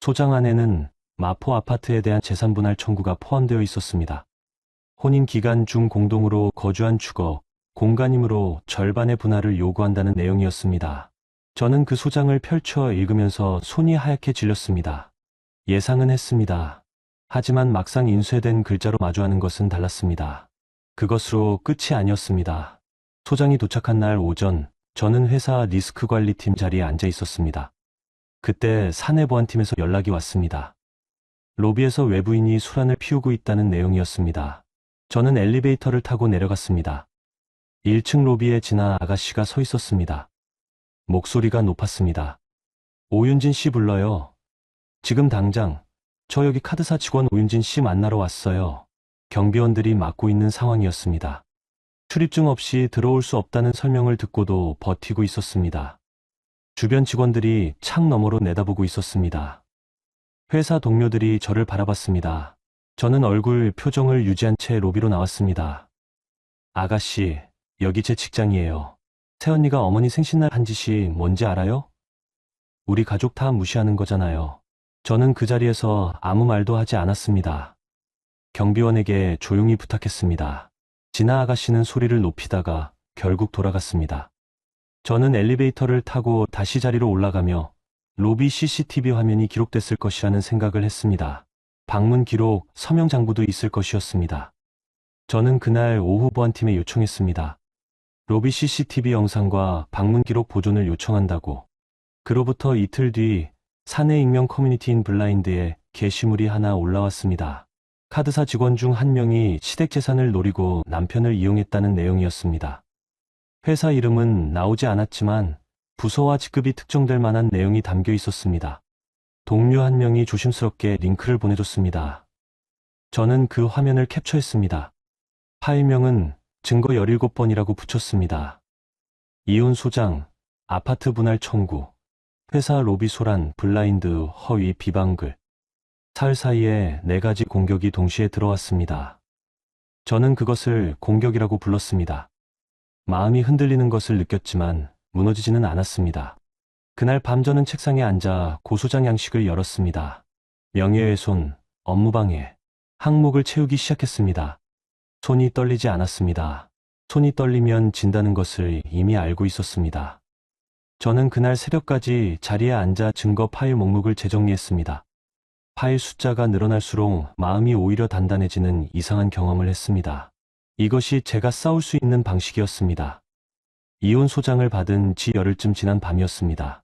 소장 안에는 마포 아파트에 대한 재산분할 청구가 포함되어 있었습니다. 혼인 기간 중 공동으로 거주한 주거, 공간이므로 절반의 분할을 요구한다는 내용이었습니다. 저는 그 소장을 펼쳐 읽으면서 손이 하얗게 질렸습니다. 예상은 했습니다. 하지만 막상 인쇄된 글자로 마주하는 것은 달랐습니다. 그것으로 끝이 아니었습니다. 소장이 도착한 날 오전, 저는 회사 리스크관리팀 자리에 앉아 있었습니다. 그때 사내보안팀에서 연락이 왔습니다. 로비에서 외부인이 술안을 피우고 있다는 내용이었습니다. 저는 엘리베이터를 타고 내려갔습니다. 1층 로비에 진아 아가씨가 서 있었습니다. 목소리가 높았습니다. 오윤진 씨 불러요. 지금 당장. 저 여기 카드사 직원 오윤진 씨 만나러 왔어요. 경비원들이 막고 있는 상황이었습니다. 출입증 없이 들어올 수 없다는 설명을 듣고도 버티고 있었습니다. 주변 직원들이 창 너머로 내다보고 있었습니다. 회사 동료들이 저를 바라봤습니다. 저는 얼굴 표정을 유지한 채 로비로 나왔습니다. 아가씨, 여기 제 직장이에요. 새언니가 어머니 생신날 한 짓이 뭔지 알아요? 우리 가족 다 무시하는 거잖아요. 저는 그 자리에서 아무 말도 하지 않았습니다. 경비원에게 조용히 부탁했습니다. 진아 아가씨는 소리를 높이다가 결국 돌아갔습니다. 저는 엘리베이터를 타고 다시 자리로 올라가며 로비 CCTV 화면이 기록됐을 것이라는 생각을 했습니다. 방문 기록, 서명 장부도 있을 것이었습니다. 저는 그날 오후 보안팀에 요청했습니다. 로비 CCTV 영상과 방문 기록 보존을 요청한다고. 그로부터 이틀 뒤 사내 익명 커뮤니티인 블라인드에 게시물이 하나 올라왔습니다. 카드사 직원 중 한 명이 시댁 재산을 노리고 남편을 이용했다는 내용이었습니다. 회사 이름은 나오지 않았지만 부서와 직급이 특정될 만한 내용이 담겨 있었습니다. 동료 한 명이 조심스럽게 링크를 보내줬습니다. 저는 그 화면을 캡처했습니다. 파일명은 증거 17번이라고 붙였습니다. 이혼 소장, 아파트 분할 청구, 회사 로비 소란, 블라인드, 허위, 비방글. 사흘 사이에 4가지 공격이 동시에 들어왔습니다. 저는 그것을 공격이라고 불렀습니다. 마음이 흔들리는 것을 느꼈지만 무너지지는 않았습니다. 그날 밤 저는 책상에 앉아 고소장 양식을 열었습니다. 명예훼손, 업무방해, 항목을 채우기 시작했습니다. 손이 떨리지 않았습니다. 손이 떨리면 진다는 것을 이미 알고 있었습니다. 저는 그날 새벽까지 자리에 앉아 증거 파일 목록을 재정리했습니다. 파일 숫자가 늘어날수록 마음이 오히려 단단해지는 이상한 경험을 했습니다. 이것이 제가 싸울 수 있는 방식이었습니다. 이혼 소장을 받은 지 열흘쯤 지난 밤이었습니다.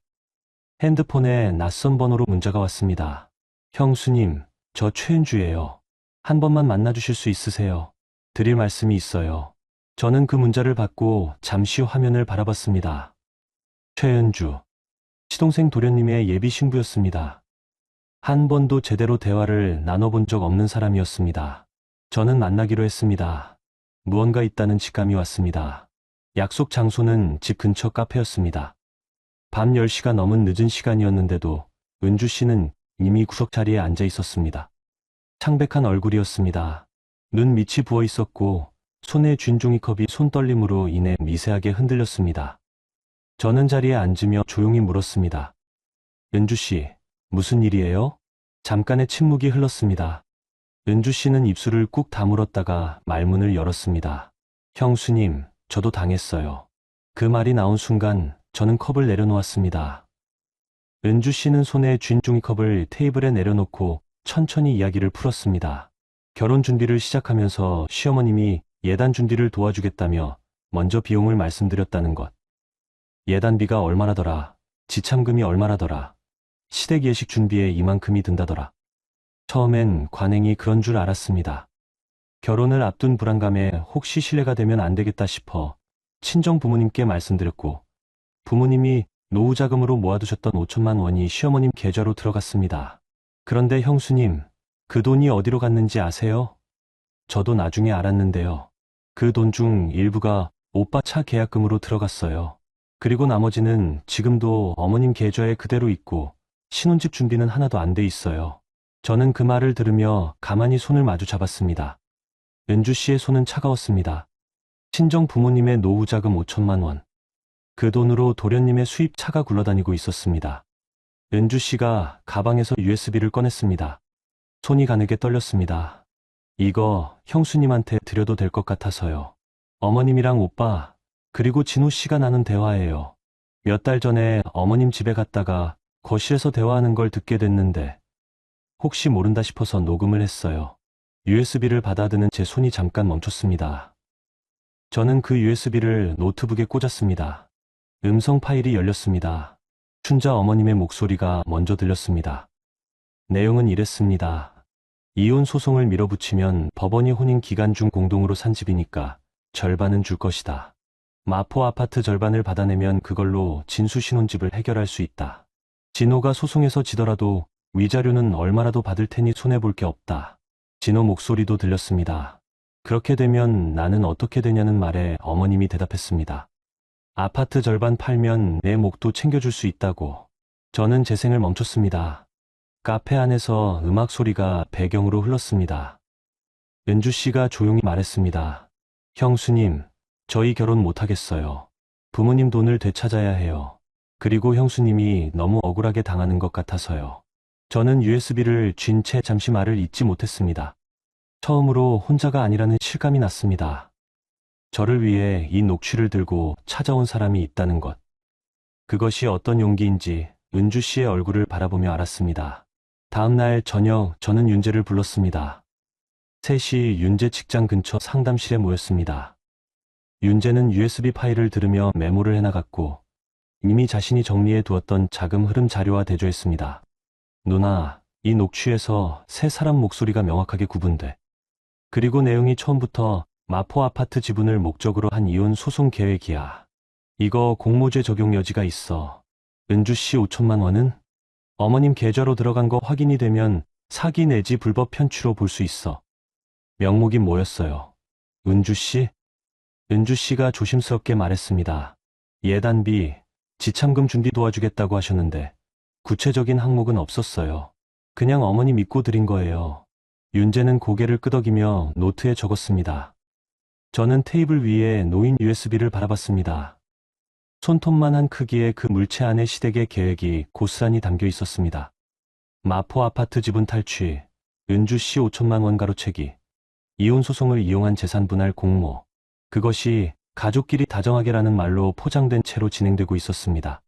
핸드폰에 낯선 번호로 문자가 왔습니다. 형수님, 저 최은주예요. 한 번만 만나주실 수 있으세요? 드릴 말씀이 있어요. 저는 그 문자를 받고 잠시 화면을 바라봤습니다. 최은주, 시동생 도련님의 예비 신부였습니다. 한 번도 제대로 대화를 나눠본 적 없는 사람이었습니다. 저는 만나기로 했습니다. 무언가 있다는 직감이 왔습니다. 약속 장소는 집 근처 카페였습니다. 밤 10시가 넘은 늦은 시간이었는데도 은주 씨는 이미 구석 자리에 앉아 있었습니다. 창백한 얼굴이었습니다. 눈 밑이 부어 있었고 손에 쥔 종이컵이 손떨림으로 인해 미세하게 흔들렸습니다. 저는 자리에 앉으며 조용히 물었습니다. 은주 씨, 무슨 일이에요? 잠깐의 침묵이 흘렀습니다. 은주 씨는 입술을 꾹 다물었다가 말문을 열었습니다. 형수님, 저도 당했어요. 그 말이 나온 순간 저는 컵을 내려놓았습니다. 은주 씨는 손에 쥔 종이컵을 테이블에 내려놓고 천천히 이야기를 풀었습니다. 결혼 준비를 시작하면서 시어머님이 예단 준비를 도와주겠다며 먼저 비용을 말씀드렸다는 것. 예단비가 얼마나더라, 지참금이 얼마나더라, 시댁 예식 준비에 이만큼이 든다더라. 처음엔 관행이 그런 줄 알았습니다. 결혼을 앞둔 불안감에 혹시 실례가 되면 안 되겠다 싶어 친정 부모님께 말씀드렸고, 부모님이 노후 자금으로 모아두셨던 5천만 원이 시어머님 계좌로 들어갔습니다. 그런데 형수님, 그 돈이 어디로 갔는지 아세요? 저도 나중에 알았는데요. 그 돈 중 일부가 오빠 차 계약금으로 들어갔어요. 그리고 나머지는 지금도 어머님 계좌에 그대로 있고 신혼집 준비는 하나도 안 돼 있어요. 저는 그 말을 들으며 가만히 손을 마주 잡았습니다. 은주 씨의 손은 차가웠습니다. 친정 부모님의 노후 자금 5천만 원. 그 돈으로 도련님의 수입차가 굴러다니고 있었습니다. 은주 씨가 가방에서 USB를 꺼냈습니다. 손이 가늘게 떨렸습니다. 이거 형수님한테 드려도 될 것 같아서요. 어머님이랑 오빠, 그리고 진호 씨가 나눈 대화예요. 몇 달 전에 어머님 집에 갔다가 거실에서 대화하는 걸 듣게 됐는데 혹시 모른다 싶어서 녹음을 했어요. USB를 받아드는 제 손이 잠깐 멈췄습니다. 저는 그 USB를 노트북에 꽂았습니다. 음성 파일이 열렸습니다. 춘자 어머님의 목소리가 먼저 들렸습니다. 내용은 이랬습니다. 이혼 소송을 밀어붙이면 법원이 혼인 기간 중 공동으로 산 집이니까 절반은 줄 것이다. 마포 아파트 절반을 받아내면 그걸로 진수 신혼집을 해결할 수 있다. 진호가 소송에서 지더라도 위자료는 얼마라도 받을 테니 손해볼 게 없다. 진호 목소리도 들렸습니다. 그렇게 되면 나는 어떻게 되냐는 말에 어머님이 대답했습니다. 아파트 절반 팔면 내 목도 챙겨줄 수 있다고. 저는 재생을 멈췄습니다. 카페 안에서 음악 소리가 배경으로 흘렀습니다. 은주 씨가 조용히 말했습니다. 형수님, 저희 결혼 못하겠어요. 부모님 돈을 되찾아야 해요. 그리고 형수님이 너무 억울하게 당하는 것 같아서요. 저는 USB를 쥔 채 잠시 말을 잇지 못했습니다. 처음으로 혼자가 아니라는 실감이 났습니다. 저를 위해 이 녹취를 들고 찾아온 사람이 있다는 것. 그것이 어떤 용기인지 은주 씨의 얼굴을 바라보며 알았습니다. 다음 날 저녁 저는 윤재를 불렀습니다. 셋이 윤재 직장 근처 상담실에 모였습니다. 윤재는 USB 파일을 들으며 메모를 해나갔고 이미 자신이 정리해 두었던 자금 흐름 자료와 대조했습니다. 누나, 이 녹취에서 세 사람 목소리가 명확하게 구분돼. 그리고 내용이 처음부터 마포 아파트 지분을 목적으로 한 이혼 소송 계획이야. 이거 공모죄 적용 여지가 있어. 은주 씨 5천만 원은? 어머님 계좌로 들어간 거 확인이 되면 사기 내지 불법 편취로 볼 수 있어. 명목이 뭐였어요? 은주 씨? 은주 씨가 조심스럽게 말했습니다. 예단비, 지참금 준비 도와주겠다고 하셨는데 구체적인 항목은 없었어요. 그냥 어머니 믿고 드린 거예요. 윤재는 고개를 끄덕이며 노트에 적었습니다. 저는 테이블 위에 놓인 USB를 바라봤습니다. 손톱만한 크기의 그 물체 안에 시댁의 계획이 고스란히 담겨 있었습니다. 마포 아파트 지분 탈취, 은주 씨 5천만 원 가로채기, 이혼 소송을 이용한 재산 분할 공모, 그것이 가족끼리 다정하게라는 말로 포장된 채로 진행되고 있었습니다.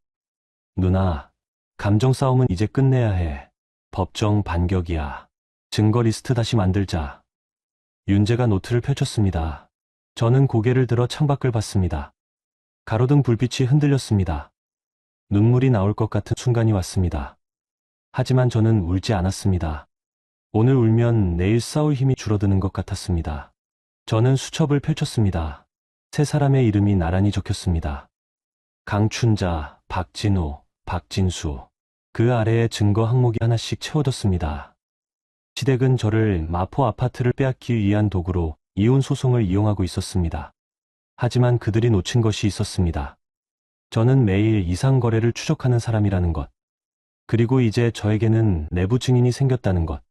누나, 감정 싸움은 이제 끝내야 해. 법정 반격이야. 증거 리스트 다시 만들자. 윤재가 노트를 펼쳤습니다. 저는 고개를 들어 창밖을 봤습니다. 가로등 불빛이 흔들렸습니다. 눈물이 나올 것 같은 순간이 왔습니다. 하지만 저는 울지 않았습니다. 오늘 울면 내일 싸울 힘이 줄어드는 것 같았습니다. 저는 수첩을 펼쳤습니다. 세 사람의 이름이 나란히 적혔습니다. 강춘자, 박진우, 박진수. 그 아래에 증거 항목이 하나씩 채워졌습니다. 시댁은 저를 마포 아파트를 빼앗기 위한 도구로 이혼 소송을 이용하고 있었습니다. 하지만 그들이 놓친 것이 있었습니다. 저는 매일 이상 거래를 추적하는 사람이라는 것. 그리고 이제 저에게는 내부 증인이 생겼다는 것.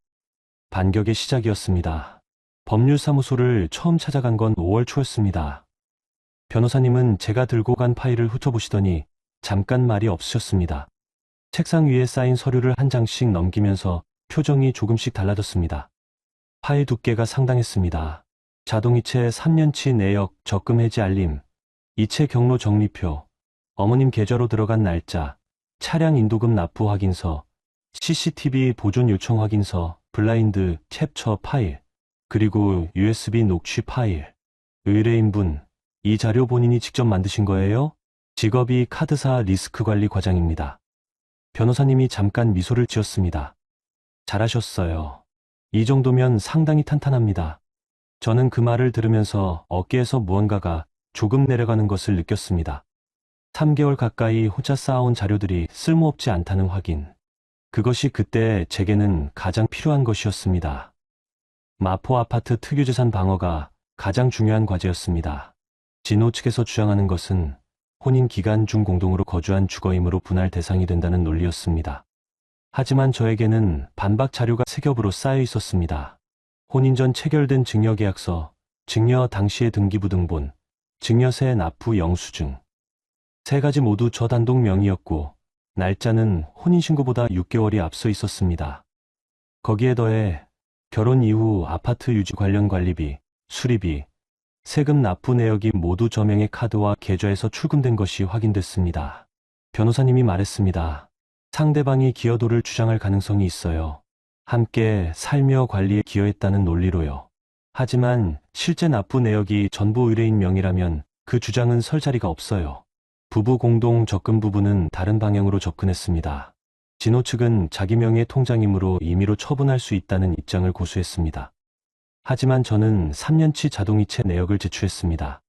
반격의 시작이었습니다. 법률사무소를 처음 찾아간 건 5월 초였습니다. 변호사님은 제가 들고 간 파일을 훑어보시더니 잠깐 말이 없으셨습니다. 책상 위에 쌓인 서류를 한 장씩 넘기면서 표정이 조금씩 달라졌습니다. 파일 두께가 상당했습니다. 자동이체 3년치 내역 적금 해지 알림, 이체 경로 정리표, 어머님 계좌로 들어간 날짜, 차량 인도금 납부 확인서, CCTV 보존 요청 확인서, 블라인드 캡처 파일, 그리고 USB 녹취 파일. 의뢰인분, 이 자료 본인이 직접 만드신 거예요? 직업이 카드사 리스크관리 과장입니다. 변호사님이 잠깐 미소를 지었습니다. 잘하셨어요. 이 정도면 상당히 탄탄합니다. 저는 그 말을 들으면서 어깨에서 무언가가 조금 내려가는 것을 느꼈습니다. 3개월 가까이 혼자 쌓아온 자료들이 쓸모없지 않다는 확인. 그것이 그때 제게는 가장 필요한 것이었습니다. 마포 아파트 특유재산 방어가 가장 중요한 과제였습니다. 진호 측에서 주장하는 것은 혼인 기간 중 공동으로 거주한 주거이므로 분할 대상이 된다는 논리였습니다. 하지만 저에게는 반박 자료가 세 겹으로 쌓여 있었습니다. 혼인 전 체결된 증여계약서, 증여 당시의 등기부등본, 증여세 납부 영수증. 세 가지 모두 저 단독 명의였고 날짜는 혼인신고보다 6개월이 앞서 있었습니다. 거기에 더해 결혼 이후 아파트 유지 관련 관리비, 수리비, 세금 납부 내역이 모두 저명의 카드와 계좌에서 출금된 것이 확인됐습니다. 변호사님이 말했습니다. 상대방이 기여도를 주장할 가능성이 있어요. 함께 살며 관리에 기여했다는 논리로요. 하지만 실제 납부 내역이 전부 의뢰인 명의라면 그 주장은 설 자리가 없어요. 부부 공동 적금 부부는 다른 방향으로 접근했습니다. 진호 측은 자기 명의의 통장이므로 임의로 처분할 수 있다는 입장을 고수했습니다. 하지만 저는 3년치 자동이체 내역을 제출했습니다.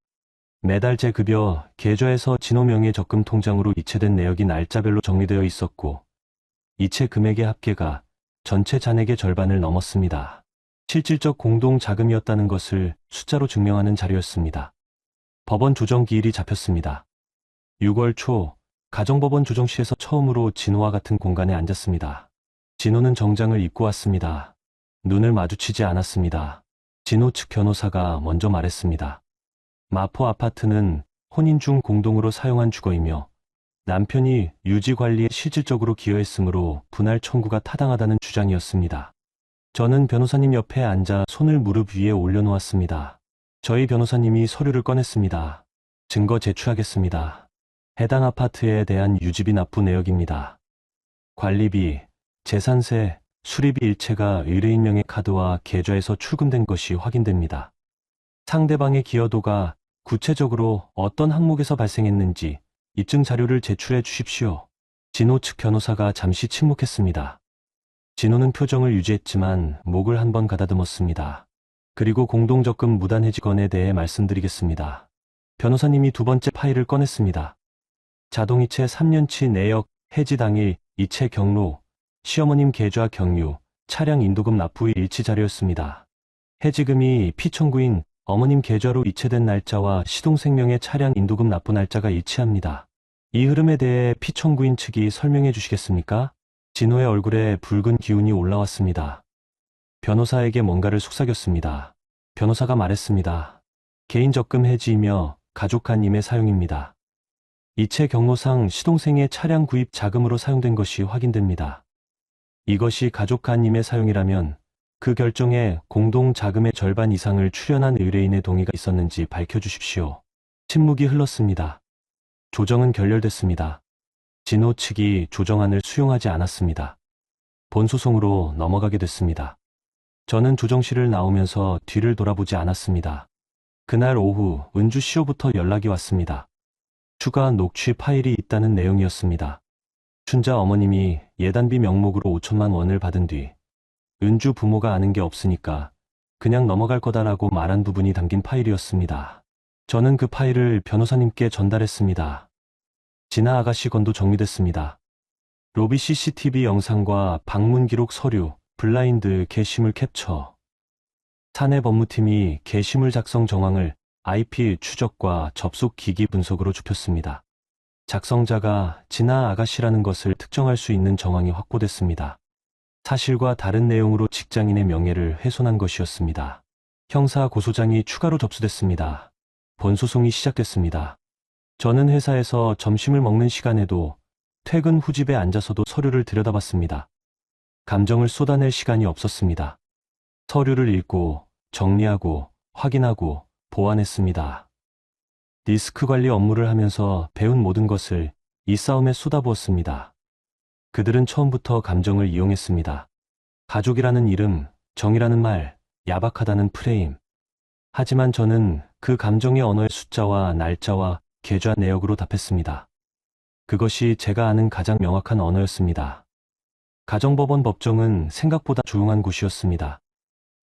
매달 제 급여 계좌에서 진호 명의의 적금 통장으로 이체된 내역이 날짜별로 정리되어 있었고 이체 금액의 합계가 전체 잔액의 절반을 넘었습니다. 실질적 공동 자금이었다는 것을 숫자로 증명하는 자료였습니다. 법원 조정 기일이 잡혔습니다. 6월 초 가정법원 조정실에서 처음으로 진호와 같은 공간에 앉았습니다. 진호는 정장을 입고 왔습니다. 눈을 마주치지 않았습니다. 진호 측 변호사가 먼저 말했습니다. 마포 아파트는 혼인 중 공동으로 사용한 주거이며 남편이 유지 관리에 실질적으로 기여했으므로 분할 청구가 타당하다는 주장이었습니다. 저는 변호사님 옆에 앉아 손을 무릎 위에 올려놓았습니다. 저희 변호사님이 서류를 꺼냈습니다. 증거 제출하겠습니다. 해당 아파트에 대한 유지비 납부 내역입니다. 관리비, 재산세, 수리비 일체가 의뢰인 명의 카드와 계좌에서 출금된 것이 확인됩니다. 상대방의 기여도가 구체적으로 어떤 항목에서 발생했는지 입증 자료를 제출해 주십시오. 진호 측 변호사가 잠시 침묵했습니다. 진호는 표정을 유지했지만 목을 한번 가다듬었습니다. 그리고 공동적금 무단해지건에 대해 말씀드리겠습니다. 변호사님이 두 번째 파일을 꺼냈습니다. 자동이체 3년치 내역 해지 당일 이체 경로, 시어머님 계좌 경유, 차량 인도금 납부의 일치 자료였습니다. 해지금이 피청구인 어머님 계좌로 이체된 날짜와 시동생명의 차량 인도금 납부 날짜가 일치합니다. 이 흐름에 대해 피청구인 측이 설명해 주시겠습니까? 진호의 얼굴에 붉은 기운이 올라왔습니다. 변호사에게 뭔가를 속삭였습니다. 변호사가 말했습니다. 개인 적금 해지이며 가족 간 임의 사용입니다. 이체 경로상 시동생의 차량 구입 자금으로 사용된 것이 확인됩니다. 이것이 가족 간 임의 사용이라면 그 결정에 공동 자금의 절반 이상을 출연한 의뢰인의 동의가 있었는지 밝혀주십시오. 침묵이 흘렀습니다. 조정은 결렬됐습니다. 진호 측이 조정안을 수용하지 않았습니다. 본소송으로 넘어가게 됐습니다. 저는 조정실을 나오면서 뒤를 돌아보지 않았습니다. 그날 오후 은주 씨로부터 연락이 왔습니다. 추가 녹취 파일이 있다는 내용이었습니다. 춘자 어머님이 예단비 명목으로 5천만 원을 받은 뒤 은주 부모가 아는 게 없으니까 그냥 넘어갈 거다라고 말한 부분이 담긴 파일이었습니다. 저는 그 파일을 변호사님께 전달했습니다. 진아 아가씨 건도 정리됐습니다. 로비 CCTV 영상과 방문 기록 서류, 블라인드 게시물 캡처. 사내 법무팀이 게시물 작성 정황을 IP 추적과 접속 기기 분석으로 좁혔습니다. 작성자가 진아 아가씨라는 것을 특정할 수 있는 정황이 확보됐습니다. 사실과 다른 내용으로 직장인의 명예를 훼손한 것이었습니다. 형사 고소장이 추가로 접수됐습니다. 본소송이 시작됐습니다. 저는 회사에서 점심을 먹는 시간에도 퇴근 후 집에 앉아서도 서류를 들여다봤습니다. 감정을 쏟아낼 시간이 없었습니다. 서류를 읽고 정리하고 확인하고 보완했습니다. 리스크 관리 업무를 하면서 배운 모든 것을 이 싸움에 쏟아부었습니다. 그들은 처음부터 감정을 이용했습니다. 가족이라는 이름, 정이라는 말, 야박하다는 프레임. 하지만 저는 그 감정의 언어의 숫자와 날짜와 계좌 내역으로 답했습니다. 그것이 제가 아는 가장 명확한 언어였습니다. 가정법원 법정은 생각보다 조용한 곳이었습니다.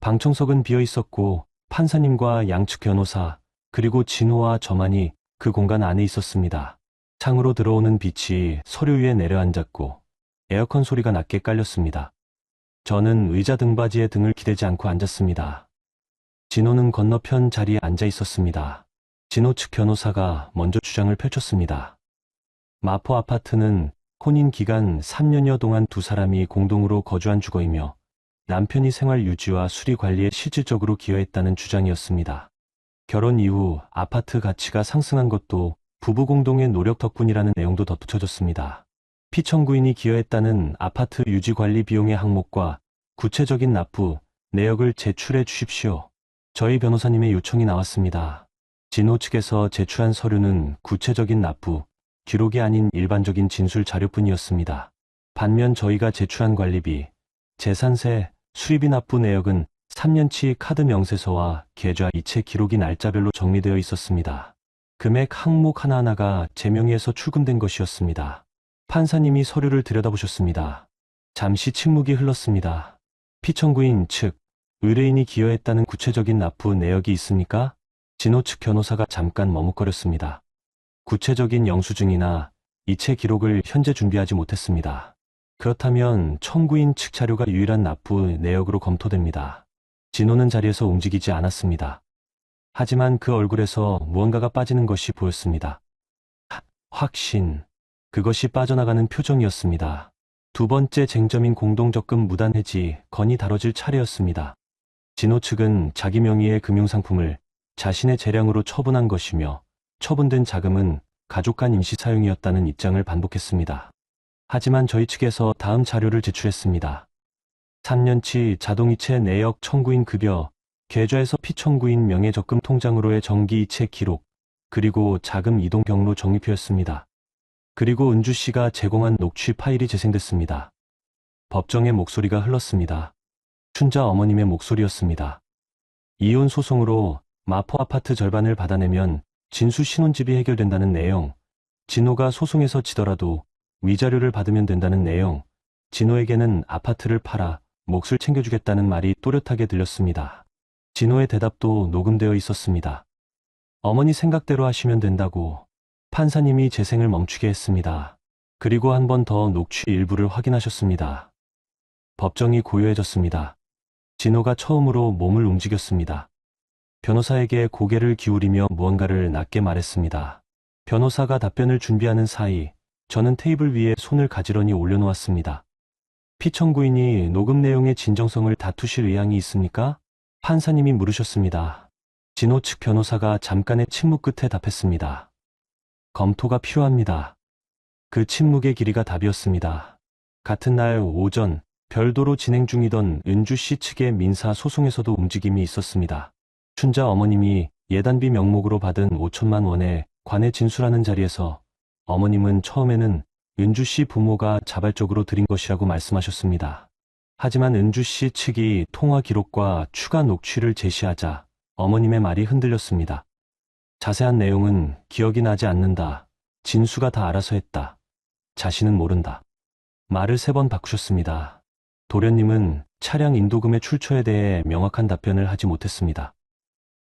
방청석은 비어 있었고 판사님과 양측 변호사 그리고 진호와 저만이 그 공간 안에 있었습니다. 창으로 들어오는 빛이 서류 위에 내려앉았고 에어컨 소리가 낮게 깔렸습니다. 저는 의자 등받이에 등을 기대지 않고 앉았습니다. 진호는 건너편 자리에 앉아 있었습니다. 진호 측 변호사가 먼저 주장을 펼쳤습니다. 마포 아파트는 혼인 기간 3년여 동안 두 사람이 공동으로 거주한 주거이며 남편이 생활 유지와 수리 관리에 실질적으로 기여했다는 주장이었습니다. 결혼 이후 아파트 가치가 상승한 것도 부부 공동의 노력 덕분이라는 내용도 덧붙여졌습니다. 피청구인이 기여했다는 아파트 유지 관리 비용의 항목과 구체적인 납부 내역을 제출해 주십시오. 저희 변호사님의 요청이 나왔습니다. 진호 측에서 제출한 서류는 구체적인 납부 기록이 아닌 일반적인 진술 자료뿐이었습니다. 반면 저희가 제출한 관리비, 재산세, 수리비 납부 내역은 3년치 카드 명세서와 계좌 이체 기록이 날짜별로 정리되어 있었습니다. 금액 항목 하나하나가 제 명의에서 출금된 것이었습니다. 판사님이 서류를 들여다보셨습니다. 잠시 침묵이 흘렀습니다. 피청구인 측, 의뢰인이 기여했다는 구체적인 납부 내역이 있습니까? 진호 측 변호사가 잠깐 머뭇거렸습니다. 구체적인 영수증이나 이체 기록을 현재 준비하지 못했습니다. 그렇다면 청구인 측 자료가 유일한 납부 내역으로 검토됩니다. 진호는 자리에서 움직이지 않았습니다. 하지만 그 얼굴에서 무언가가 빠지는 것이 보였습니다. 확신. 그것이 빠져나가는 표정이었습니다. 두 번째 쟁점인 공동적금 무단 해지 건이 다뤄질 차례였습니다. 진호 측은 자기 명의의 금융상품을 자신의 재량으로 처분한 것이며 처분된 자금은 가족 간 임시 사용이었다는 입장을 반복했습니다. 하지만 저희 측에서 다음 자료를 제출했습니다. 3년치 자동이체 내역 청구인 급여, 계좌에서 피청구인 명예적금 통장으로의 정기 이체 기록, 그리고 자금 이동 경로 정리표였습니다. 그리고 은주 씨가 제공한 녹취 파일이 재생됐습니다. 법정의 목소리가 흘렀습니다. 춘자 어머님의 목소리였습니다. 이혼 소송으로 마포 아파트 절반을 받아내면 진수 신혼집이 해결된다는 내용, 진호가 소송에서 지더라도 위자료를 받으면 된다는 내용, 진호에게는 아파트를 팔아 몫을 챙겨주겠다는 말이 또렷하게 들렸습니다. 진호의 대답도 녹음되어 있었습니다. 어머니 생각대로 하시면 된다고 판사님이 재생을 멈추게 했습니다. 그리고 한 번 더 녹취 일부를 확인하셨습니다. 법정이 고요해졌습니다. 진호가 처음으로 몸을 움직였습니다. 변호사에게 고개를 기울이며 무언가를 낮게 말했습니다. 변호사가 답변을 준비하는 사이 저는 테이블 위에 손을 가지런히 올려놓았습니다. 피청구인이 녹음 내용의 진정성을 다투실 의향이 있습니까? 판사님이 물으셨습니다. 진호 측 변호사가 잠깐의 침묵 끝에 답했습니다. 검토가 필요합니다. 그 침묵의 길이가 답이었습니다. 같은 날 오전 별도로 진행 중이던 은주 씨 측의 민사 소송에서도 움직임이 있었습니다. 춘자 어머님이 예단비 명목으로 받은 5천만 원에 관해 진술하는 자리에서 어머님은 처음에는 은주 씨 부모가 자발적으로 드린 것이라고 말씀하셨습니다. 하지만 은주 씨 측이 통화 기록과 추가 녹취를 제시하자 어머님의 말이 흔들렸습니다. 자세한 내용은 기억이 나지 않는다. 진수가 다 알아서 했다. 자신은 모른다. 말을 3번 바꾸셨습니다. 도련님은 차량 인도금의 출처에 대해 명확한 답변을 하지 못했습니다.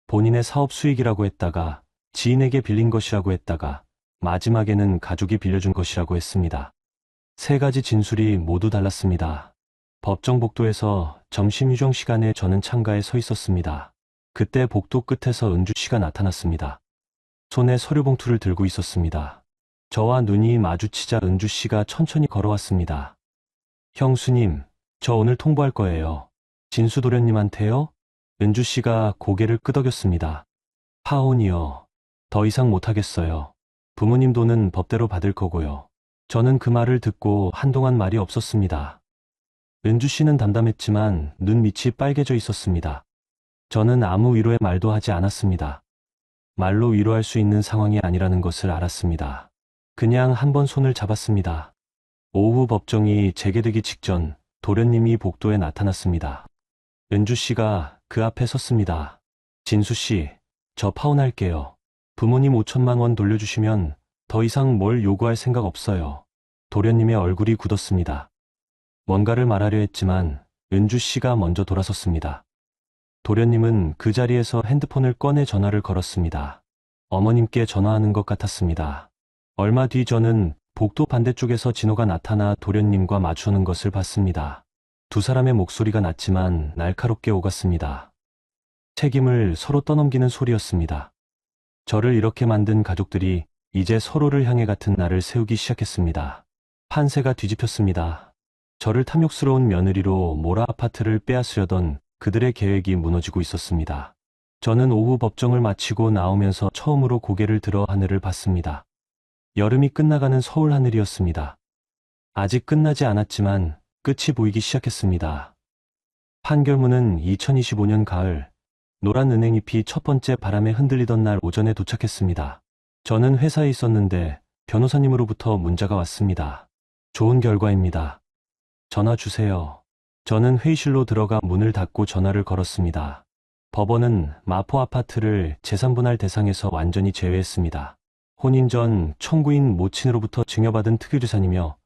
본인의 사업 수익이라고 했다가 지인에게 빌린 것이라고 했다가 마지막에는 가족이 빌려준 것이라고 했습니다. 3가지 진술이 모두 달랐습니다. 법정 복도에서 점심 휴정 시간에 저는 창가에 서 있었습니다. 그때 복도 끝에서 은주 씨가 나타났습니다. 손에 서류 봉투를 들고 있었습니다. 저와 눈이 마주치자 은주 씨가 천천히 걸어왔습니다. 형수님, 저 오늘 통보할 거예요. 진수 도련님한테요? 은주 씨가 고개를 끄덕였습니다. 하온이요. 더 이상 못하겠어요. 부모님 돈은 법대로 받을 거고요. 저는 그 말을 듣고 한동안 말이 없었습니다. 은주 씨는 담담했지만 눈 밑이 빨개져 있었습니다. 저는 아무 위로의 말도 하지 않았습니다. 말로 위로할 수 있는 상황이 아니라는 것을 알았습니다. 그냥 한번 손을 잡았습니다. 오후 법정이 재개되기 직전 도련님이 복도에 나타났습니다. 은주 씨가 그 앞에 섰습니다. 진수 씨, 저 파혼할게요. 부모님 5천만 원 돌려주시면 더 이상 뭘 요구할 생각 없어요. 도련님의 얼굴이 굳었습니다. 뭔가를 말하려 했지만 은주 씨가 먼저 돌아섰습니다. 도련님은 그 자리에서 핸드폰을 꺼내 전화를 걸었습니다. 어머님께 전화하는 것 같았습니다. 얼마 뒤 저는 복도 반대쪽에서 진호가 나타나 도련님과 마주하는 것을 봤습니다. 두 사람의 목소리가 낮지만 날카롭게 오갔습니다. 책임을 서로 떠넘기는 소리였습니다. 저를 이렇게 만든 가족들이 이제 서로를 향해 같은 날을 세우기 시작했습니다. 판세가 뒤집혔습니다. 저를 탐욕스러운 며느리로 몰아 아파트를 빼앗으려던 그들의 계획이 무너지고 있었습니다. 저는 오후 법정을 마치고 나오면서 처음으로 고개를 들어 하늘을 봤습니다. 여름이 끝나가는 서울 하늘이었습니다. 아직 끝나지 않았지만 끝이 보이기 시작했습니다. 판결문은 2025년 가을, 노란 은행잎이 첫 번째 바람에 흔들리던 날 오전에 도착했습니다. 저는 회사에 있었는데 변호사님으로부터 문자가 왔습니다. 좋은 결과입니다. 전화 주세요. 저는 회의실로 들어가 문을 닫고 전화를 걸었습니다. 법원은 마포 아파트를 재산분할 대상에서 완전히 제외했습니다. 혼인 전 청구인 모친으로부터 증여받은 특유재산이며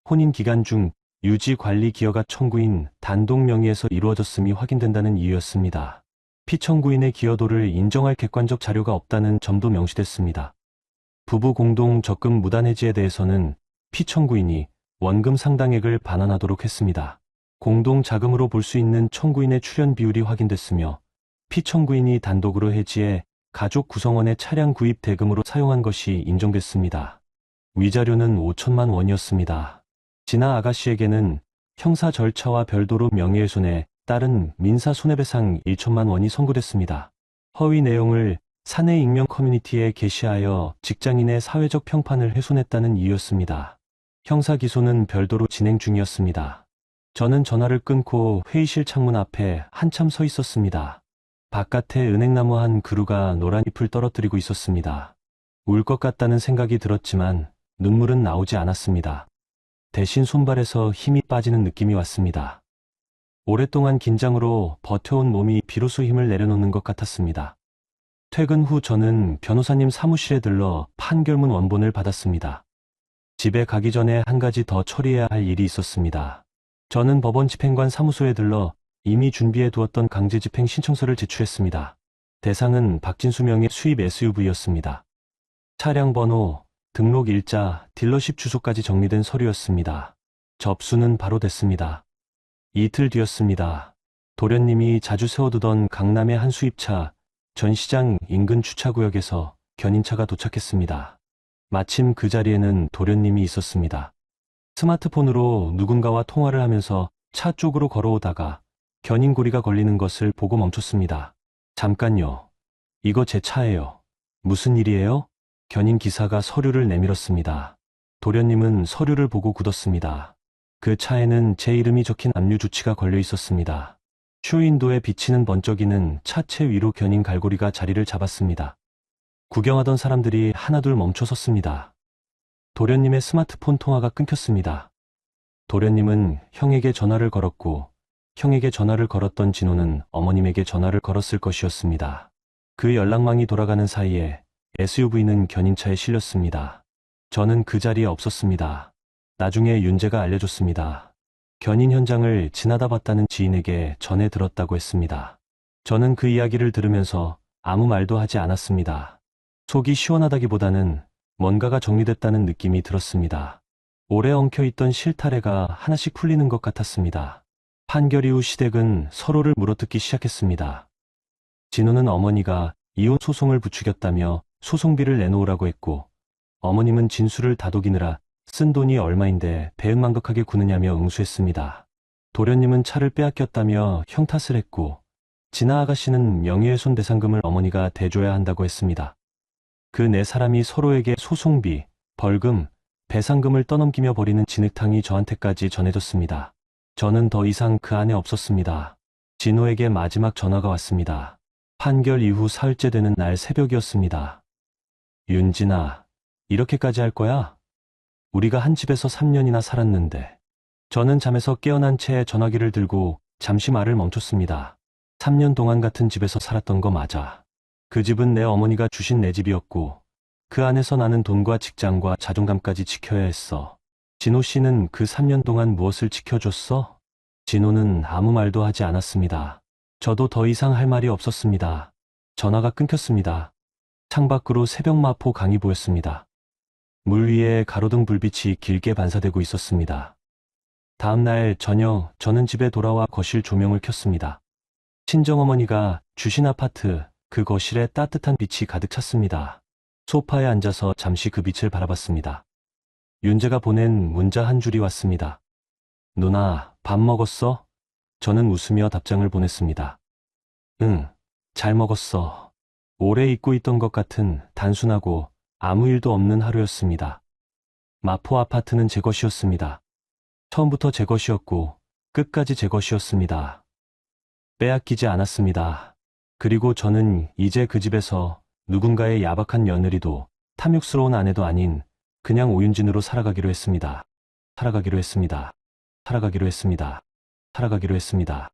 혼인 기간 중 유지 관리 기여가 청구인 단독 명의에서 이루어졌음이 확인된다는 이유였습니다. 피청구인의 기여도를 인정할 객관적 자료가 없다는 점도 명시됐습니다. 부부 공동 적금 무단 해지에 대해서는 피청구인이 원금 상당액을 반환하도록 했습니다. 공동 자금으로 볼 수 있는 청구인의 출연 비율이 확인됐으며 피청구인이 단독으로 해지해 가족 구성원의 차량 구입 대금으로 사용한 것이 인정됐습니다. 위자료는 5천만 원이었습니다. 진아 아가씨에게는 형사 절차와 별도로 명예훼손에 따른 민사 손해배상 1천만 원이 선고됐습니다. 허위 내용을 사내 익명 커뮤니티에 게시하여 직장인의 사회적 평판을 훼손했다는 이유였습니다. 형사 기소는 별도로 진행 중이었습니다. 저는 전화를 끊고 회의실 창문 앞에 한참 서 있었습니다. 바깥에 은행나무 한 그루가 노란 잎을 떨어뜨리고 있었습니다. 울 것 같다는 생각이 들었지만 눈물은 나오지 않았습니다. 대신 손발에서 힘이 빠지는 느낌이 왔습니다. 오랫동안 긴장으로 버텨온 몸이 비로소 힘을 내려놓는 것 같았습니다. 퇴근 후 저는 변호사님 사무실에 들러 판결문 원본을 받았습니다. 집에 가기 전에 한 가지 더 처리해야 할 일이 있었습니다. 저는 법원 집행관 사무소에 들러 이미 준비해 두었던 강제집행 신청서를 제출했습니다. 대상은 박진수 명의 수입 SUV였습니다. 차량 번호, 등록 일자, 딜러십 주소까지 정리된 서류였습니다. 접수는 바로 됐습니다. 이틀 뒤였습니다. 도련님이 자주 세워두던 강남의 한 수입차, 전시장 인근 주차구역에서 견인차가 도착했습니다. 마침 그 자리에는 도련님이 있었습니다. 스마트폰으로 누군가와 통화를 하면서 차 쪽으로 걸어오다가 견인고리가 걸리는 것을 보고 멈췄습니다. 잠깐요. 이거 제 차예요. 무슨 일이에요? 견인 기사가 서류를 내밀었습니다. 도련님은 서류를 보고 굳었습니다. 그 차에는 제 이름이 적힌 압류 조치가 걸려 있었습니다. 쇼윈도에 비치는 번쩍이는 차체 위로 견인 갈고리가 자리를 잡았습니다. 구경하던 사람들이 하나둘 멈춰 섰습니다. 도련님의 스마트폰 통화가 끊겼습니다. 도련님은 형에게 전화를 걸었고, 형에게 전화를 걸었던 진호는 어머님에게 전화를 걸었을 것이었습니다. 그 연락망이 돌아가는 사이에 SUV는 견인차에 실렸습니다. 저는 그 자리에 없었습니다. 나중에 윤재가 알려줬습니다. 견인 현장을 지나다 봤다는 지인에게 전해 들었다고 했습니다. 저는 그 이야기를 들으면서 아무 말도 하지 않았습니다. 속이 시원하다기보다는 뭔가가 정리됐다는 느낌이 들었습니다. 오래 엉켜있던 실타래가 하나씩 풀리는 것 같았습니다. 판결 이후 시댁은 서로를 물어뜯기 시작했습니다. 진호는 어머니가 이혼 소송을 부추겼다며 소송비를 내놓으라고 했고, 어머님은 진술을 다독이느라 쓴 돈이 얼마인데 배은망덕하게 구느냐며 응수했습니다. 도련님은 차를 빼앗겼다며 형 탓을 했고, 진아 아가씨는 명예훼손 배상금을 어머니가 대줘야 한다고 했습니다. 그 네 사람이 서로에게 소송비, 벌금, 배상금을 떠넘기며 벌이는 진흙탕이 저한테까지 전해졌습니다. 저는 더 이상 그 안에 없었습니다. 진호에게 마지막 전화가 왔습니다. 판결 이후 사흘째 되는 날 새벽이었습니다. 윤진아, 이렇게까지 할 거야? 우리가 한 집에서 3년이나 살았는데. 저는 잠에서 깨어난 채 전화기를 들고 잠시 말을 멈췄습니다. 3년 동안 같은 집에서 살았던 거 맞아. 그 집은 내 어머니가 주신 내 집이었고, 그 안에서 나는 돈과 직장과 자존감까지 지켜야 했어. 진호 씨는 그 3년 동안 무엇을 지켜줬어? 진호는 아무 말도 하지 않았습니다. 저도 더 이상 할 말이 없었습니다. 전화가 끊겼습니다. 창밖으로 새벽 마포 강이 보였습니다. 물 위에 가로등 불빛이 길게 반사되고 있었습니다. 다음 날 저녁 저는 집에 돌아와 거실 조명을 켰습니다. 친정어머니가 주신 아파트 그 거실에 따뜻한 빛이 가득 찼습니다. 소파에 앉아서 잠시 그 빛을 바라봤습니다. 윤재가 보낸 문자 한 줄이 왔습니다. 누나, 밥 먹었어? 저는 웃으며 답장을 보냈습니다. 응, 잘 먹었어. 오래 잊고 있던 것 같은 단순하고 아무 일도 없는 하루였습니다. 마포 아파트는 제 것이었습니다. 처음부터 제 것이었고 끝까지 제 것이었습니다. 빼앗기지 않았습니다. 그리고 저는 이제 그 집에서 누군가의 야박한 며느리도 탐욕스러운 아내도 아닌 그냥 오윤진으로 살아가기로 했습니다. 살아가기로 했습니다. 살아가기로 했습니다. 살아가기로 했습니다.